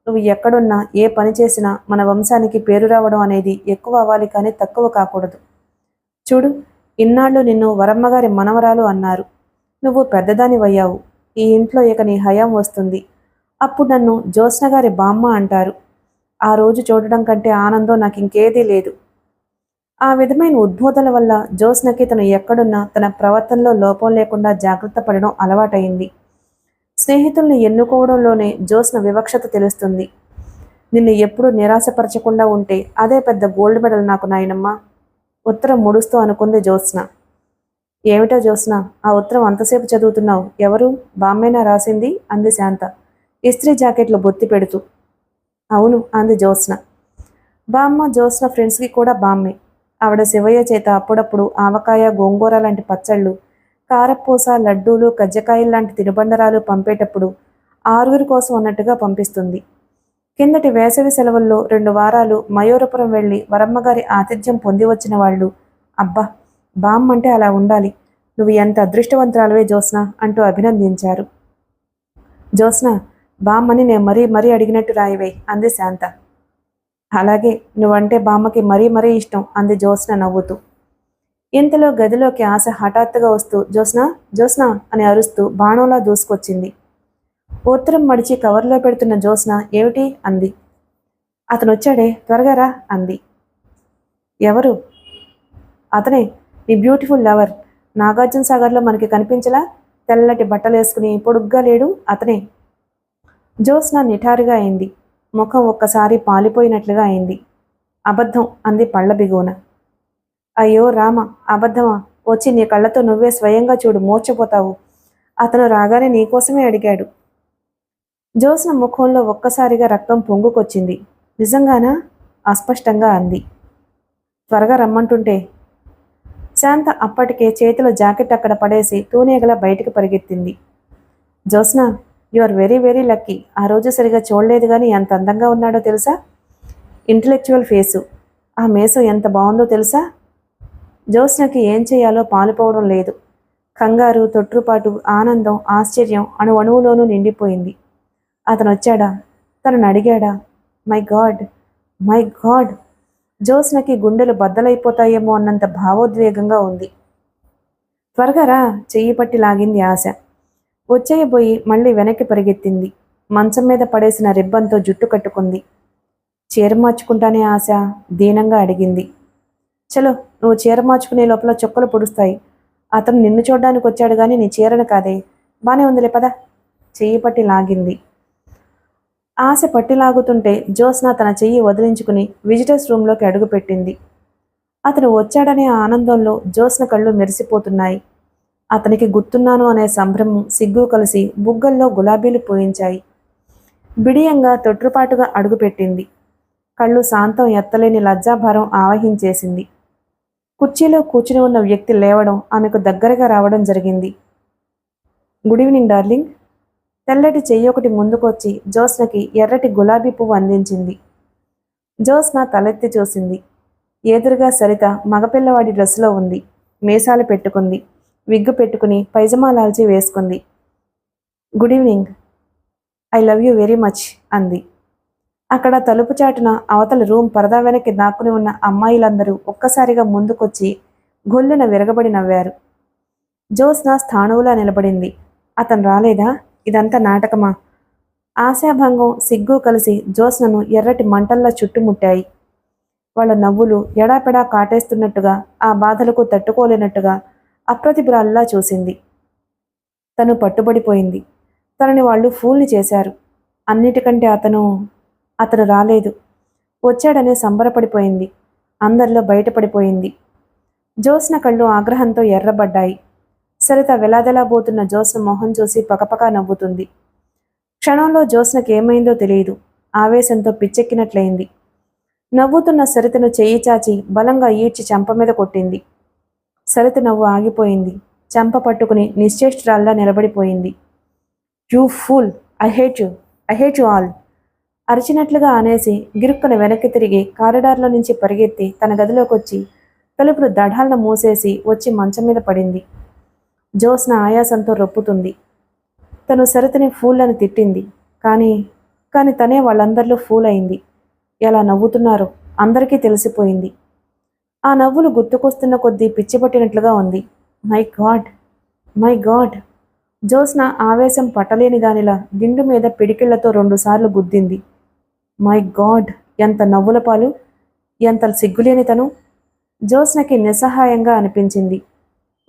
నువ్వు ఎక్కడున్నా ఏ పని చేసినా మన వంశానికి పేరు రావడం అనేది ఎక్కువ అవ్వాలి కానీ తక్కువ కాకూడదు. చూడు, ఇన్నాళ్ళు నిన్ను వరమ్మగారి మనవరాలు అన్నారు. నువ్వు పెద్దదానివయ్యావు. ఈ ఇంట్లో ఇక నీ హయాం వస్తుంది. అప్పుడు నన్ను జ్యోత్స్న గారి బామ్మ అంటారు. ఆ రోజు చూడడం కంటే ఆనందం నాకు ఇంకేదీ లేదు. ఆ విధమైన ఉద్బోధల వల్ల జ్యోత్స్నకి తను ఎక్కడున్నా తన ప్రవర్తనలో లోపం లేకుండా జాగ్రత్త పడడం అలవాటైంది. స్నేహితుల్ని ఎన్నుకోవడంలోనే జ్యోత్స్న వివక్షత తెలుస్తుంది. నిన్ను ఎప్పుడూ నిరాశపరచకుండా ఉంటే అదే పెద్ద గోల్డ్ మెడల్ నాకు నాయనమ్మ. ఉత్తరం ముడుస్తూ అనుకుంది జ్యోత్స్న. ఏమిటో జ్యోత్స్న, ఆ ఉత్తరం అంతసేపు చదువుతున్నావు? ఎవరు? బామ్మేనా రాసింది? అంది శాంత ఇస్త్రీ జాకెట్లో బొత్తి పెడుతూ. అవును అంది జ్యోత్స్న. బామ్మ జ్యోత్స్న ఫ్రెండ్స్కి కూడా బామ్మే. ఆవిడ శివయ్య చేత అప్పుడప్పుడు ఆవకాయ, గోంగూర లాంటి పచ్చళ్ళు, కారపూస, లడ్డూలు, కజ్జకాయలు లాంటి తినుబండరాలు పంపేటప్పుడు 6 కోసం అన్నట్టుగా పంపిస్తుంది. కిందటి వేసవి సెలవుల్లో 2 వారాలు మయూరపురం వెళ్ళి వరమ్మగారి ఆతిథ్యం పొంది వచ్చిన వాళ్ళు, అబ్బా బామ్మంటే అలా ఉండాలి, నువ్వు ఎంత అదృష్టవంతురాలువే జ్యోత్స్న అంటూ అభినందించారు. జ్యోత్స్న, బామ్మని నేను మరీ అడిగినట్టు రాయివే అంది శాంత. అలాగే, నువ్వంటే బామ్మకి మరీ ఇష్టం అంది జ్యోత్స్న నవ్వుతూ. ఇంతలో గదిలోకి ఆశ హఠాత్తుగా వస్తూ జ్యోత్స్న అని అరుస్తూ బాణంలా దూసుకొచ్చింది. ఉత్తరం మడిచి కవర్లో పెడుతున్న జ్యోత్స్న ఏమిటి అంది. అతను వచ్చాడే, త్వరగా రా అంది. ఎవరు? అతనే, నీ బ్యూటిఫుల్ లవర్. నాగార్జున సాగర్లో మనకి కనిపించలా? తెల్లటి బట్టలు వేసుకుని పొడుగ్గా లేడు, అతనే. జ్యోత్స్న నిఠారుగా అయింది. ముఖం ఒక్కసారి పాలిపోయినట్లుగా అయింది. అబద్ధం అంది పళ్ళ బిగువున. అయ్యో రామ, అబద్ధమా? వచ్చి నీ కళ్ళతో నువ్వే స్వయంగా చూడు, మూర్చపోతావు. అతను రాగానే నీకోసమే అడిగాడు. జ్యోత్స్న ముఖంలో ఒక్కసారిగా రక్తం పొంగుకొచ్చింది. నిజంగానా? అస్పష్టంగా అంది. త్వరగా రమ్మంటుంటే. శాంత అప్పటికే చేతిలో జాకెట్ అక్కడ పడేసి తూనేగల బయటికి పరిగెత్తింది. Jyotsna, you are very lucky. ఆ రోజు సరిగా చూడలేదు కానీ ఎంత అందంగా ఉన్నాడో తెలుసా? Intellectual face. ఆ మేసం ఎంత బాగుందో తెలుసా? జ్యోత్స్నకి ఏం చేయాలో పాలుపోవడం లేదు. కంగారు, తొట్రుపాటు, ఆనందం, ఆశ్చర్యం అణువణువులోనూ నిండిపోయింది. అతను వచ్చాడా? తనను అడిగాడా? My God! జ్యోత్స్నకి గుండెలు బద్దలైపోతాయేమో అన్నంత భావోద్వేగంగా ఉంది. త్వరగా రా, చెయ్యి పట్టి లాగింది ఆశ. వచ్చేయబోయి మళ్ళీ వెనక్కి పరిగెత్తింది. మంచం మీద పడేసిన రిబ్బన్తో జుట్టు కట్టుకుంది. చీర మార్చుకుంటానే ఆశ దీనంగా అడిగింది. చలో, నువ్వు చీర మార్చుకునే లోపల చుక్కలు పొడుస్తాయి. అతను నిన్ను చూడ్డానికి వచ్చాడు కానీ నీ చీరను కాదే. బానే ఉందిలే పద. చెయ్యి పట్టి లాగింది. ఆశ పట్టి లాగుతుంటే జ్యోత్స్న తన చెయ్యి వదిలించుకుని విజిటర్స్ రూమ్లోకి అడుగుపెట్టింది. అతను వచ్చాడనే ఆనందంలో జ్యోత్స్న కళ్ళు మెరిసిపోతున్నాయి. అతనికి గుర్తున్నాను అనే సంభ్రమం, సిగ్గు కలిసి బుగ్గల్లో గులాబీలు పూయించాయి. బిడియంగా తొట్రుపాటుగా అడుగుపెట్టింది. కళ్ళు శాంతం ఎత్తలేని లజ్జాభారం ఆవహించేసింది. కుర్చీలో కూర్చుని ఉన్న వ్యక్తి లేవడం ఆమెకు దగ్గరగా రావడం జరిగింది. Good evening darling. తెల్లటి చెయ్యి ఒకటి ముందుకొచ్చి జ్యోత్స్నకి ఎర్రటి గులాబీ పువ్వు అందించింది. జ్యోత్స్న తలెత్తి చూసింది. ఎదురుగా సరిత మగపిల్లవాడి డ్రెస్సులో ఉంది. మీసాలు పెట్టుకుంది. విగ్గు పెట్టుకుని పైజమా లాల్చి వేసుకుంది. Good evening. I love you very much అంది. అక్కడ తలుపు చాటున అవతల రూమ్ పరదా వెనక్కి దాక్కుని ఉన్న అమ్మాయిలందరూ ఒక్కసారిగా ముందుకొచ్చి గొల్లున విరగబడి నవ్వారు. జ్యోత్స్న స్థాణువులా నిలబడింది. అతను రాలేదా? ఇదంతా నాటకమా? ఆశాభంగం, సిగ్గు కలిసి జ్యోత్స్నను ఎర్రటి మంటల్లా చుట్టుముట్టాయి. వాళ్ళ నవ్వులు ఎడాపెడా కాటేస్తున్నట్టుగా, ఆ బాధలకు తట్టుకోలేనట్టుగా అప్రతిభురాల్లా చూసింది. తను పట్టుబడిపోయింది. తనని వాళ్ళు ఫూల్ని చేశారు. అన్నిటికంటే అతను రాలేదు. వచ్చాడనే సంబరపడిపోయింది. అందరిలో బయటపడిపోయింది. జ్యోత్స్న కళ్ళు ఆగ్రహంతో ఎర్రబడ్డాయి. సరిత వెలాదెలాబోతున్న జ్యోత్స్న మొహం చూసి పకపకా నవ్వుతుంది. క్షణంలో జ్యోత్స్నకి ఏమైందో తెలియదు. ఆవేశంతో పిచ్చెక్కినట్లయింది. నవ్వుతున్న సరితను చెయ్యి చాచి బలంగా ఈడ్చి చెంప మీద కొట్టింది. సరిత నవ్వు ఆగిపోయింది. చెంప పట్టుకుని నిశ్చేష్టురాల్లా నిలబడిపోయింది. You fool! I hate you all! అరిచినట్లుగా అనేసి గిరుక్కున వెనక్కి తిరిగి కారిడార్లో నుంచి పరిగెత్తి తన గదిలోకొచ్చి తలుపులు దఢాలను మూసేసి వచ్చి మంచం మీద పడింది. జ్యోత్స్న ఆయాసంతో రొప్పుతుంది. తను సరితని ఫూల్ అని తిట్టింది. కానీ తనే వాళ్ళందరిలో ఫూల్ అయింది. ఎలా నవ్వుతున్నారో అందరికీ తెలిసిపోయింది. ఆ నవ్వులు గుర్తుకొస్తున్న కొద్దీ పిచ్చిపట్టినట్లుగా ఉంది. My God! జ్యోత్స్న ఆవేశం పట్టలేని దానిలా దిండు మీద పిడికిళ్లతో 2 సార్లు గుద్దింది. My God! ఎంత నవ్వుల పాలు! ఎంత సిగ్గులేని తను! జ్యోత్స్నకి నిస్సహాయంగా అనిపించింది.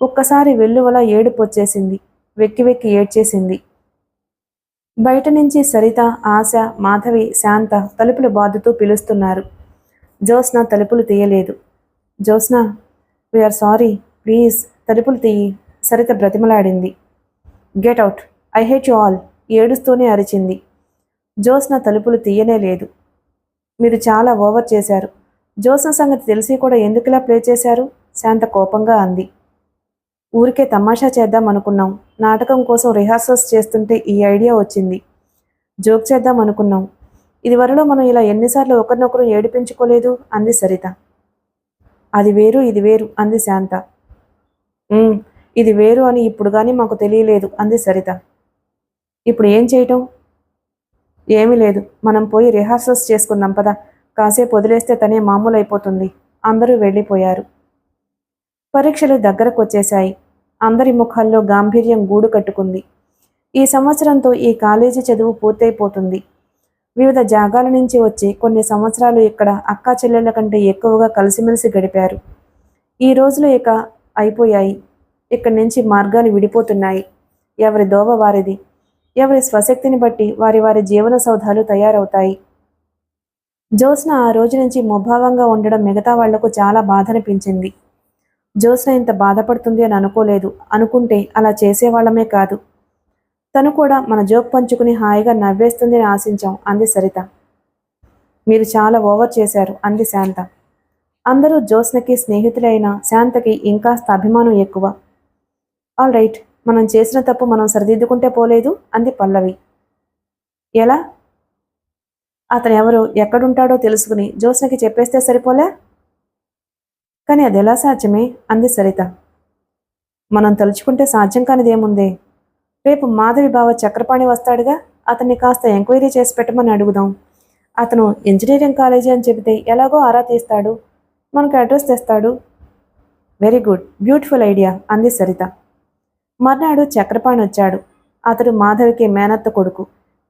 ఒక్కసారి వెల్లువలా ఏడుపొచ్చేసింది. వెక్కి వెక్కి ఏడ్చేసింది. బయట నుంచి సరిత, ఆశ, మాధవి, శాంత తలుపులు బాదుతూ పిలుస్తున్నారు. జ్యోత్స్న తలుపులు తీయలేదు. జ్యోత్స్న, వీఆర్ సారీ, ప్లీజ్ తలుపులు తీయి, సరిత బ్రతిమలాడింది. Get out! I hate you all! ఏడుస్తూనే అరిచింది. జ్యోత్స్న తలుపులు తీయనే లేదు. మీరు చాలా ఓవర్ చేశారు. జ్యోత్స్న సంగతి తెలిసి కూడా ఎందుకులా ప్లే చేశారు? శాంత కోపంగా అంది. ఊరికే తమాషా చేద్దాం అనుకున్నాం. నాటకం కోసం రిహార్సల్స్ చేస్తుంటే ఈ ఐడియా వచ్చింది. జోక్ చేద్దాం అనుకున్నాం. ఇదివరలో మనం ఇలా ఎన్నిసార్లు ఒకరినొకరు ఏడిపించుకోలేదు అంది సరిత. అది వేరు ఇది వేరు అంది శాంత. ఇది వేరు అని ఇప్పుడు కానీ మాకు తెలియలేదు అంది సరిత. ఇప్పుడు ఏం చేయటం? ఏమీ లేదు, మనం పోయి రిహార్సల్స్ చేసుకుందాం పద. కాసేపు వదిలేస్తే తనే మామూలు అయిపోతుంది. అందరూ వెళ్ళిపోయారు. పరీక్షలు దగ్గరకు వచ్చేశాయి. అందరి ముఖాల్లో గాంభీర్యం గూడు కట్టుకుంది. ఈ సంవత్సరంతో ఈ కాలేజీ చదువు పూర్తయిపోతుంది. వివిధ జాగాల నుంచి వచ్చి కొన్ని సంవత్సరాలు ఇక్కడ అక్కా చెల్లెళ్ళ కంటే ఎక్కువగా కలిసిమెలిసి గడిపారు. ఈ రోజులు ఇక అయిపోయాయి. ఇక్కడి నుంచి మార్గాలు విడిపోతున్నాయి. ఎవరి దోవ వారిది. ఎవరి స్వశక్తిని బట్టి వారి వారి జీవన సౌధాలు తయారవుతాయి. జ్యోత్స్న ఆ రోజు నుంచి ముభావంగా ఉండడం మిగతా వాళ్లకు చాలా బాధనిపించింది. జ్యోత్స్న ఇంత బాధపడుతుంది అని అనుకోలేదు. అనుకుంటే అలా చేసేవాళ్లమే కాదు. తను కూడా మన జోక్ పంచుకుని హాయిగా నవ్వేస్తుంది అని ఆశించాం అంది సరిత. మీరు చాలా ఓవర్ చేశారు అంది శాంత. అందరూ జ్యోత్స్నకి స్నేహితులైన శాంతకి ఇంకాస్త అభిమానం ఎక్కువ. ఆల్ రైట్, మనం చేసిన తప్పు మనం సరిదిద్దుకుంటే పోలేదు అంది పల్లవి. ఎలా? అతను ఎవరో ఎక్కడుంటాడో తెలుసుకుని జ్యోత్స్నకి చెప్పేస్తే సరిపోలే? కానీ అదెలా సాధ్యమే అంది సరిత. మనం తలుచుకుంటే సాధ్యం కానిదేముందే. రేపు మాధవి బావ చక్రపాణి వస్తాడుగా, అతన్ని కాస్త ఎంక్వైరీ చేసి పెట్టమని అడుగుదాం. అతను ఇంజనీరింగ్ కాలేజీ అని చెబితే ఎలాగో ఆరా తీస్తాడు, మనకు అడ్రస్ తెస్తాడు. వెరీ గుడ్, బ్యూటిఫుల్ ఐడియా అంది సరిత. మర్నాడు చక్రపాణి వచ్చాడు. అతడు మాధవికి మేనత్త కొడుకు,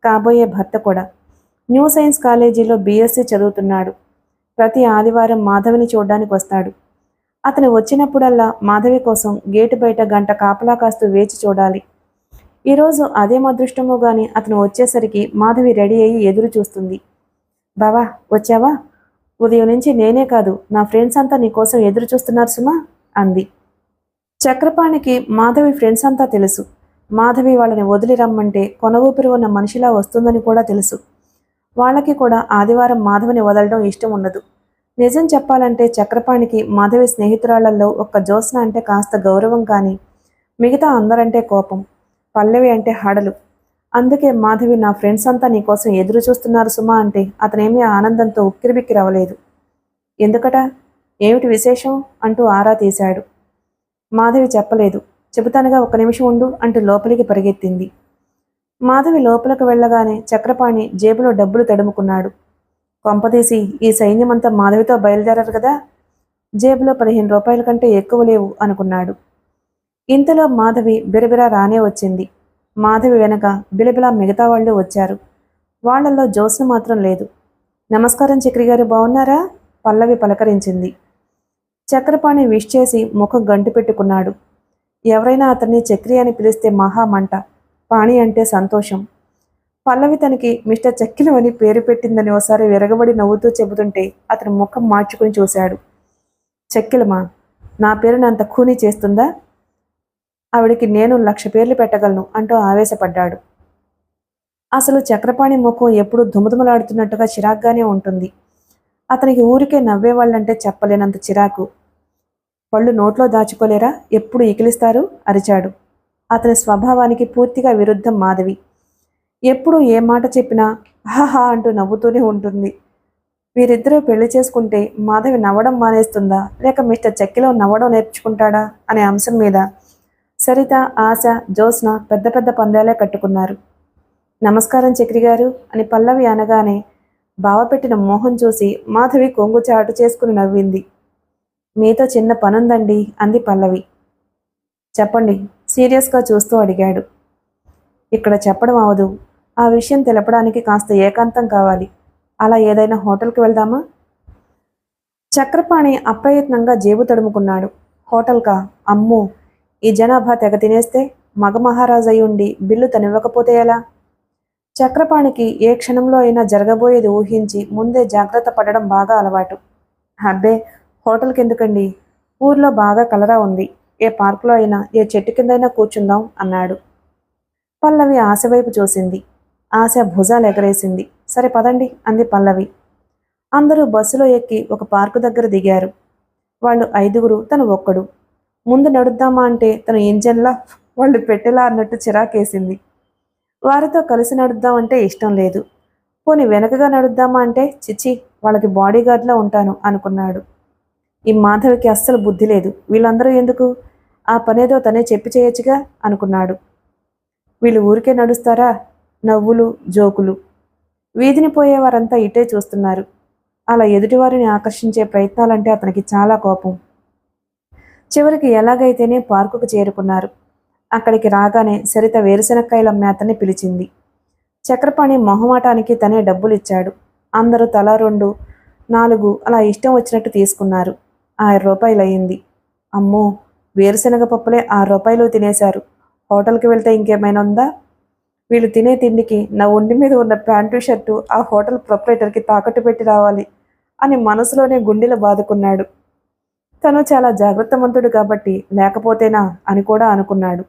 కాబోయే భర్త కూడా. న్యూ సైన్స్ కాలేజీలో బీఎస్సీ చదువుతున్నాడు. ప్రతి ఆదివారం మాధవిని చూడ్డానికి వస్తాడు. అతను వచ్చినప్పుడల్లా మాధవి కోసం గేటు బయట గంట కాపలా కాస్తూ వేచి చూడాలి. ఈరోజు అదేం అదృష్టమో గాని అతను వచ్చేసరికి మాధవి రెడీ అయ్యి ఎదురు చూస్తుంది. బావా వచ్చావా? ఉదయం నుంచి నేనే కాదు, నా ఫ్రెండ్స్ అంతా నీకోసం ఎదురు చూస్తున్నారు సుమా అంది. చక్రపాణికి మాధవి ఫ్రెండ్స్ అంతా తెలుసు. మాధవి వాళ్ళని వదిలి రమ్మంటే కొన ఊపిరి ఉన్న మనిషిలా వస్తుందని కూడా తెలుసు. వాళ్ళకి కూడా ఆదివారం మాధవిని వదలడం ఇష్టం ఉండదు. నిజం చెప్పాలంటే చక్రపాణికి మాధవి స్నేహితురాళ్లలో ఒక్క జ్యోత్స్న అంటే కాస్త గౌరవం కానీ మిగతా అందరంటే కోపం, పల్లవి అంటే హడలు. అందుకే మాధవి నా ఫ్రెండ్స్ అంతా నీకోసం ఎదురు చూస్తున్నారు సుమా అంటే అతనేమీ ఆనందంతో ఉక్కిరిబిక్కిరవలేదు. ఎందుకట? ఏమిటి విశేషం అంటూ ఆరా తీశాడు. మాధవి చెప్పలేదు. చెబుతానుగా, ఒక్క నిమిషం ఉండు అంటూ లోపలికి పరిగెత్తింది. మాధవి లోపలికి వెళ్ళగానే చక్రపాణి జేబులో డబ్బులు తడుముకున్నాడు. కొంపదీసి ఈ సైన్యమంతా మాధవితో బయలుదేరారు కదా, జేబులో 15 రూపాయల కంటే ఎక్కువ లేవు అనుకున్నాడు. ఇంతలో మాధవి బిరబిరా రానే వచ్చింది. మాధవి వెనక బిలబిలా మిగతా వాళ్ళు వచ్చారు. వాళ్లలో జ్యోత్స్న మాత్రం లేదు. నమస్కారం చక్రి గారు, బాగున్నారా? పల్లవి పలకరించింది. చక్రపాణి విష్ చేసి ముఖం గంటు పెట్టుకున్నాడు. ఎవరైనా అతన్ని చక్రి అని పిలిస్తే మహామంట, పాణి అంటే సంతోషం. పల్లవి తనకి మిస్టర్ చక్కిలం అని పేరు పెట్టిందని ఒకసారి విరగబడి నవ్వుతూ చెబుతుంటే అతను ముఖం మార్చుకుని చూశాడు. చక్కిలమా? నా పేరుని అంత ఖూనీ చేస్తుందా? ఆవిడికి నేను 1,00,000 పేర్లు పెట్టగలను అంటూ ఆవేశపడ్డాడు. అసలు చక్రపాణి ముఖం ఎప్పుడూ దుమదుమలాడుతున్నట్టుగా చిరాగ్గానే ఉంటుంది. అతనికి ఊరికే నవ్వేవాళ్ళంటే చెప్పలేనంత చిరాకు. పళ్ళు నోట్లో దాచుకోలేరా, ఎప్పుడు ఇకిలిస్తారు అరిచాడు. అతని స్వభావానికి పూర్తిగా విరుద్ధం మాధవి. ఎప్పుడు ఏ మాట చెప్పినా హాహా అంటూ నవ్వుతూనే ఉంటుంది. వీరిద్దరూ పెళ్లి చేసుకుంటే మాధవి నవ్వడం మానేస్తుందా, లేక మిస్టర్ చక్కిలో నవ్వడం నేర్చుకుంటాడా అనే అంశం మీద సరిత, ఆశ, జ్యోత్స్న పెద్ద పెద్ద పందాలే కట్టుకున్నారు. నమస్కారం చక్రి గారు అని పల్లవి అనగానే బావపెట్టిన మోహం చూసి మాధవి కొంగు చాటు చేసుకుని నవ్వింది. మీతో చిన్న పనుందండి అంది పల్లవి. చెప్పండి సీరియస్గా చూస్తూ అడిగాడు. ఇక్కడ చెప్పడం అవదు. ఆ విషయం తెలపడానికి కాస్త ఏకాంతం కావాలి. అలా ఏదైనా హోటల్కి వెళ్దామా? చక్రపాణి అప్రయత్నంగా జేబు తడుముకున్నాడు. హోటల్కా? అమ్మో, ఈ జనాభా తెగ తినేస్తే మగ మహారాజయ్య ఉండి బిల్లు తనివ్వకపోతే ఎలా? చక్రపాణికి ఏ క్షణంలో అయినా జరగబోయేది ఊహించి ముందే జాగ్రత్త పడడం బాగా అలవాటు. అబ్బే, హోటల్కి ఎందుకండి, ఊర్లో బాగా కలరా ఉంది. ఏ పార్కులో అయినా ఏ చెట్టు కిందైనా కూర్చుందాం అన్నాడు. పల్లవి ఆశ వైపు చూసింది. ఆశ భుజాలు ఎగరేసింది. సరే పదండి అంది పల్లవి. అందరూ బస్సులో ఎక్కి ఒక పార్కు దగ్గర దిగారు. వాళ్ళు 5గురు, తను ఒక్కడు. ముందు నడుద్దామా అంటే తను ఇంజన్లా, వాళ్ళు పెట్టెలా అన్నట్టు చిరాకేసింది. వారితో కలిసి నడుద్దామంటే ఇష్టం లేదు. పోనీ వెనకగా నడుద్దామా అంటే చిచ్చి, వాళ్ళకి బాడీగార్డ్లా ఉంటాను అనుకున్నాడు. ఈ మాధవికి అస్సలు బుద్ధి లేదు, వీళ్ళందరూ ఎందుకు, ఆ పనేదో తనే చెప్పి చేయొచ్చుగా అనుకున్నాడు. వీళ్ళు ఊరికే నడుస్తారా? నవ్వులు, జోకులు. వీధిని పోయేవారంతా ఇటే చూస్తున్నారు. అలా ఎదుటివారిని ఆకర్షించే ప్రయత్నాలంటే అతనికి చాలా కోపం. చివరికి ఎలాగైతేనే పార్కుకు చేరుకున్నారు. అక్కడికి రాగానే సరిత వేరుశెనక్కాయలమ్మే అతన్ని పిలిచింది. చక్రపాణి మొహమాటానికి తనే డబ్బులిచ్చాడు. అందరూ తలా 2, 4 అలా ఇష్టం వచ్చినట్టు తీసుకున్నారు. 6 రూపాయలు అయింది. అమ్మో, వేరుశెనగ పప్పులే 6 రూపాయలు తినేశారు. హోటల్కి వెళ్తే ఇంకేమైనా ఉందా? వీళ్ళు తినే తిండికి నా ఒంటి మీద ఉన్న ప్యాంటు షర్టు ఆ హోటల్ ప్రొపరేటర్కి తాకట్టు పెట్టి రావాలి అని మనసులోనే గుండెలు బాదుకున్నాడు. తను చాలా జాగ్రత్తమంతుడు కాబట్టి లేకపోతేనా అని కూడా అనుకున్నాడు.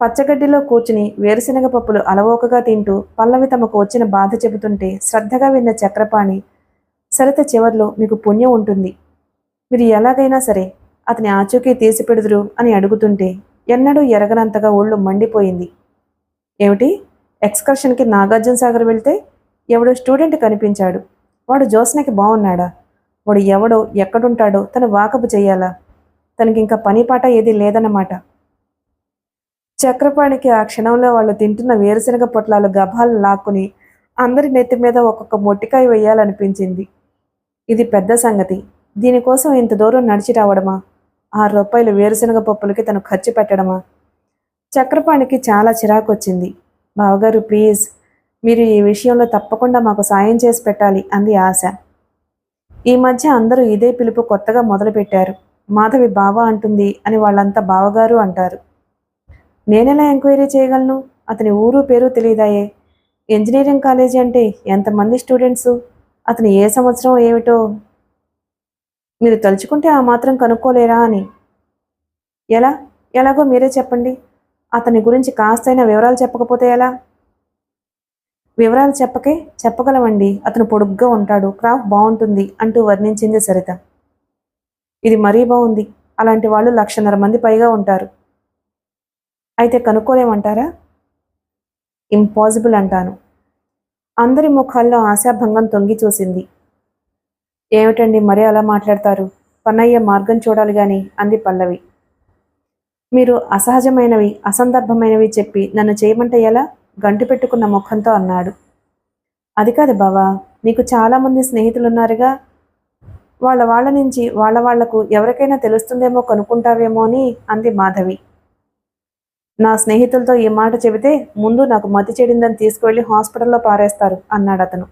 పచ్చగడ్డిలో కూర్చుని వేరుశెనగ పప్పులు అలవోకగా తింటూ పల్లవి తమకు వచ్చిన బాధ చెబుతుంటే శ్రద్ధగా విన్న చక్రపాణి, సరిత చివర్లో మీకు పుణ్యం ఉంటుంది, మీరు ఎలాగైనా సరే అతని ఆచూకీ తీసి పెడుదురు అని అడుగుతుంటే ఎన్నడూ ఎరగనంతగా ఒళ్ళు మండిపోయింది. ఏమిటి, ఎక్స్కర్షన్కి నాగార్జున సాగర్ వెళ్తే ఎవడో స్టూడెంట్ కనిపించాడు. వాడు జ్యోత్స్నకి బాగున్నాడా? వాడు ఎవడో ఎక్కడుంటాడో తను వాకపు చెయ్యాలా? తనకింకా పని పాట ఏదీ లేదన్నమాట. చక్రపాణికి ఆ క్షణంలో వాళ్ళు తింటున్న వేరుశెనగ పొట్లాలు గభాలు లాక్కుని అందరి నెత్తి మీద ఒక్కొక్క మొట్టికాయ వేయాలనిపించింది. ఇది పెద్ద సంగతి. దీనికోసం ఇంత దూరం నడిచి రావడమా? 6 రూపాయలు వేరుశెనగ పప్పులకి తను ఖర్చు పెట్టడమా? చక్రపాణికి చాలా చిరాకు వచ్చింది. బావగారు ప్లీజ్, మీరు ఈ విషయంలో తప్పకుండా మాకు సాయం చేసి పెట్టాలి అంది ఆశ. ఈ మధ్య అందరూ ఇదే పిలుపు కొత్తగా మొదలుపెట్టారు. మాధవి బావ అంటుంది అని వాళ్ళంతా బావగారు అంటారు. నేనెలా ఎంక్వైరీ చేయగలను? అతని ఊరు పేరు తెలియదాయే. ఇంజనీరింగ్ కాలేజీ అంటే ఎంతమంది స్టూడెంట్సు, అతను ఏ సంవత్సరం ఏమిటో మీరు తలుచుకుంటే ఆ మాత్రం కనుక్కోలేరా అని. ఎలాగో మీరే చెప్పండి. అతని గురించి కాస్తైనా వివరాలు చెప్పకపోతే ఎలా? వివరాలు చెప్పకే. చెప్పగలవండి, అతను పొడుగ్గా ఉంటాడు, క్రాఫ్ట్ బాగుంటుంది అంటూ వర్ణించింది సరిత. ఇది మరీ బాగుంది. అలాంటి వాళ్ళు 1,50,000 మంది పైగా ఉంటారు. అయితే కనుక్కోలేమంటారా? ఇంపాసిబుల్ అంటాను. అందరి ముఖాల్లో ఆశాభంగం తొంగి చూసింది. ఏమిటండి మరీ అలా మాట్లాడతారు? పనయ్యే మార్గం చూడాలి గాని అంది పల్లవి. మీరు అసహజమైనవి, అసందర్భమైనవి చెప్పి నన్ను చేయమంటే ఎలా? గంటు పెట్టుకున్న ముఖంతో అన్నాడు. అది కాదు బావా, నీకు చాలామంది స్నేహితులున్నారుగా. వాళ్ళ నుంచి వాళ్లకు ఎవరికైనా తెలుస్తుందేమో కనుక్కుంటావేమో అని అంది మాధవి. నా స్నేహితులతో ఈ మాట చెబితే ముందు నాకు మతి చెడిందని తీసుకువెళ్ళి హాస్పిటల్లో పారేస్తారు అన్నాడు అతను.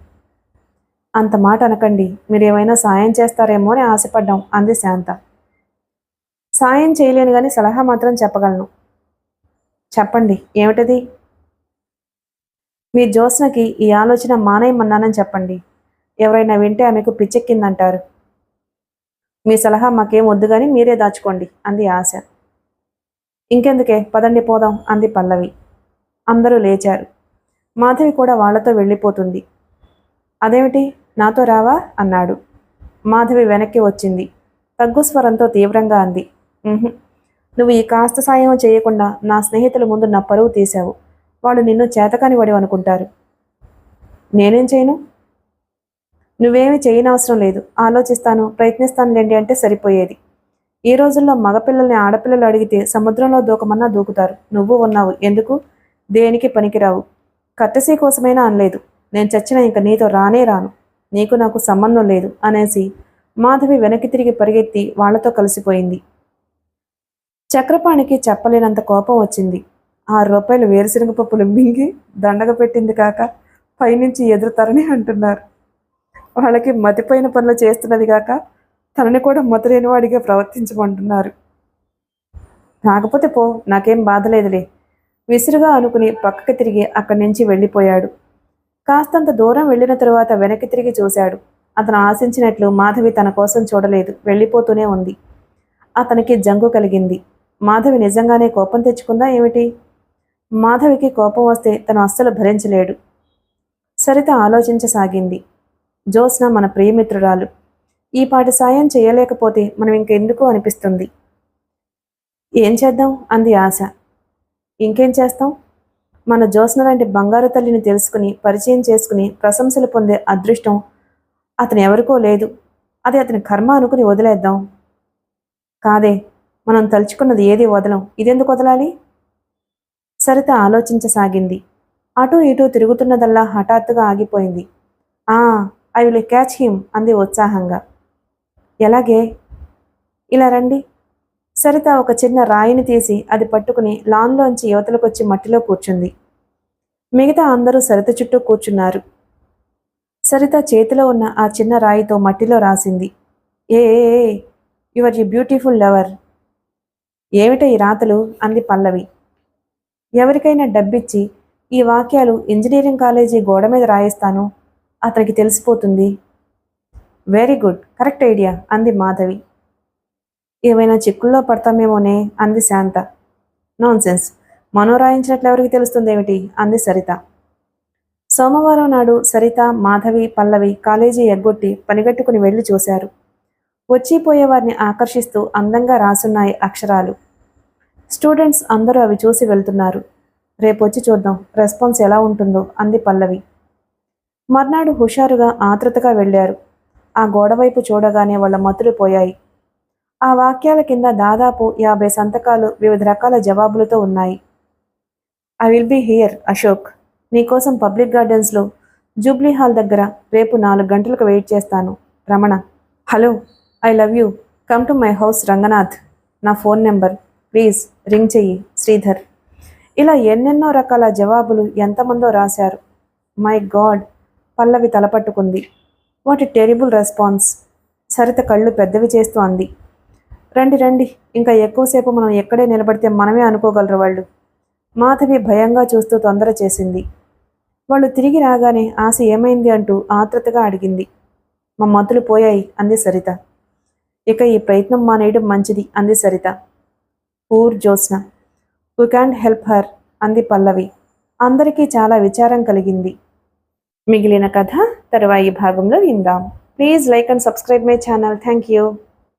అంత మాట అనకండి, మీరేమైనా సాయం చేస్తారేమో అని ఆశపడ్డాం అంది శాంత. సాయం చేయలేను గాని సలహా మాత్రం చెప్పగలను. చెప్పండి, ఏమిటది? మీ జ్యోత్స్నకి ఈ ఆలోచన మానేయమన్నానని చెప్పండి. ఎవరైనా వింటే ఆమెకు పిచ్చెక్కిందంటారు. మీ సలహా మాకేం వద్దు గాని మీరే దాచుకోండి అంది ఆశ. ఇంకెందుకే, పదండి పోదాం అంది పల్లవి. అందరూ లేచారు. మాధవి కూడా వాళ్లతో వెళ్ళిపోతుంది. అదేమిటి, నాతో రావా అన్నాడు. మాధవి వెనక్కి వచ్చింది. తగ్గు స్వరంతో తీవ్రంగా అంది. నువ్వు ఈ కాస్త సాయం చేయకుండా నా స్నేహితుల ముందు నా పరువు తీశావు. వాళ్ళు నిన్ను చేతకాని వాడివి అనుకుంటారు. నేనేం చేయను? నువ్వేమీ చేయనవసరం లేదు. ఆలోచిస్తాను, ప్రయత్నిస్తానులేండి అంటే సరిపోయేది. ఈ రోజుల్లో మగపిల్లల్ని ఆడపిల్లలు అడిగితే సముద్రంలో దూకమన్నా దూకుతారు. నువ్వు ఉన్నావు, ఎందుకు? దేనికి పనికిరావు. కట్టసీ కోసమైనా అనలేదు. నేను చచ్చినా ఇంక నీతో రానే రాను. నీకు నాకు సంబంధం లేదు అనేసి మాధవి వెనక్కి తిరిగి పరిగెత్తి వాళ్లతో కలిసిపోయింది. చక్రపాణికి చెప్పలేనంత కోపం వచ్చింది. ₹6 వేరుశనగ పప్పులు మింగి దండగ పెట్టింది కాక పైనుంచి ఎదురుతారని అంటున్నారు. వాళ్ళకి మతిపోయిన పనులు చేస్తున్నది కాక తనని కూడా మతిలేనివాడిగా ప్రవర్తించమంటున్నారు. కాకపోతే పో, నాకేం బాధలేదులే విసురుగా అనుకుని పక్కకి తిరిగి అక్కడి నుంచి వెళ్ళిపోయాడు. కాస్తంత దూరం వెళ్ళిన తరువాత వెనక్కి తిరిగి చూశాడు. అతను ఆశించినట్లు మాధవి తన కోసం చూడలేదు, వెళ్ళిపోతూనే ఉంది. అతనికి జంకు కలిగింది. మాధవి నిజంగానే కోపం తెచ్చుకుందా ఏమిటి? మాధవికి కోపం వస్తే తను అస్సలు భరించలేడు. సరిత ఆలోచించసాగింది. జ్యోత్స్న మన ప్రియమిత్రురాలు. ఈ పాటి సాయం చేయలేకపోతే మనం ఇంకెందుకు అనిపిస్తుంది. ఏం చేద్దాం అంది ఆశ. ఇంకేం చేస్తాం? మన జ్యోత్స్న లాంటి బంగారు తల్లిని తెలుసుకుని పరిచయం చేసుకుని ప్రశంసలు పొందే అదృష్టం అతను ఎవరికో లేదు. అది అతని కర్మ అనుకుని వదిలేద్దాం. కాదే, మనం తలుచుకున్నది ఏది వదలం. ఇదెందుకు వదలాలి? సరిత ఆలోచించసాగింది. అటూ ఇటూ తిరుగుతున్నదల్లా హఠాత్తుగా ఆగిపోయింది. ఐ విల్ క్యాచ్ హిమ్ అంది ఉత్సాహంగా. ఎలాగే? ఇలా రండి. సరిత ఒక చిన్న రాయిని తీసి అది పట్టుకుని లాన్లోంచి యువతలకొచ్చి మట్టిలో కూర్చుంది. మిగతా అందరూ సరిత చుట్టూ కూర్చున్నారు. సరిత చేతిలో ఉన్న ఆ చిన్న రాయితో మట్టిలో రాసింది, ఏ యువర్ యు బ్యూటిఫుల్ లవర్. ఏమిట ఈ రాతలు అంది పల్లవి. ఎవరికైనా డబ్బిచ్చి ఈ వాక్యాలు ఇంజనీరింగ్ కాలేజీ గోడ మీద రాయిస్తాను, అతనికి తెలిసిపోతుంది. వెరీ గుడ్, కరెక్ట్ ఐడియా అంది మాధవి. ఏమైనా చిక్కుల్లో పడతామేమోనే అంది శాంత. నాన్సెన్స్, మనం రాయించినట్లు ఎవరికి తెలుస్తుందేమిటి అంది సరిత. సోమవారం నాడు సరిత, మాధవి, పల్లవి కాలేజీ ఎగ్గొట్టి పనిగట్టుకుని వెళ్ళి చూశారు. వచ్చిపోయేవారిని ఆకర్షిస్తూ అందంగా రాసున్నాయి అక్షరాలు. స్టూడెంట్స్ అందరూ అవి చూసి వెళ్తున్నారు. రేపొచ్చి చూద్దాం రెస్పాన్స్ ఎలా ఉంటుందో అంది పల్లవి. మర్నాడు హుషారుగా ఆతృతగా వెళ్లారు. ఆ గోడవైపు చూడగానే వాళ్ళ మతులు పోయాయి. ఆ వాక్యాల కింద దాదాపు 50 సంతకాలు వివిధ రకాల జవాబులతో ఉన్నాయి. I will be here Ashok. నీకోసం పబ్లిక్ గార్డెన్స్లో జూబ్లీ హాల్ దగ్గర రేపు 4 గంటలకు వెయిట్ చేస్తాను. Ramana. Hello, I love you. Come to my house Ranganath. నా ఫోన్ నెంబర్. ప్లీజ్ రింగ్ చెయ్యి. శ్రీధర్. ఇలా ఎన్నెన్నో రకాల జవాబులు ఎంతమందో రాశారు. మై గాడ్, పల్లవి తలపట్టుకుంది. What a terrible response. Saritha కళ్ళు పెద్దవి చేస్తూ అంది. రండి రండి, ఇంకా ఎక్కువసేపు మనం ఎక్కడే నిలబడితే మనమే అనుకోగలరు వాళ్ళు. మాధవి భయంగా చూస్తూ తొందర చేసింది. వాళ్ళు తిరిగి రాగానే ఆశ ఏమైంది అంటూ ఆతృతగా అడిగింది. మా మతులు పోయాయి అంది సరిత. ఇక ఈ ప్రయత్నం మానేయడం మంచిది అంది Saritha. Poor Jyotsna. We can't help her అంది పల్లవి. అందరికీ చాలా విచారం కలిగింది. మిగిలిన కథ తరువాయి భాగంలో విందాం. Please like and subscribe my channel. Thank you.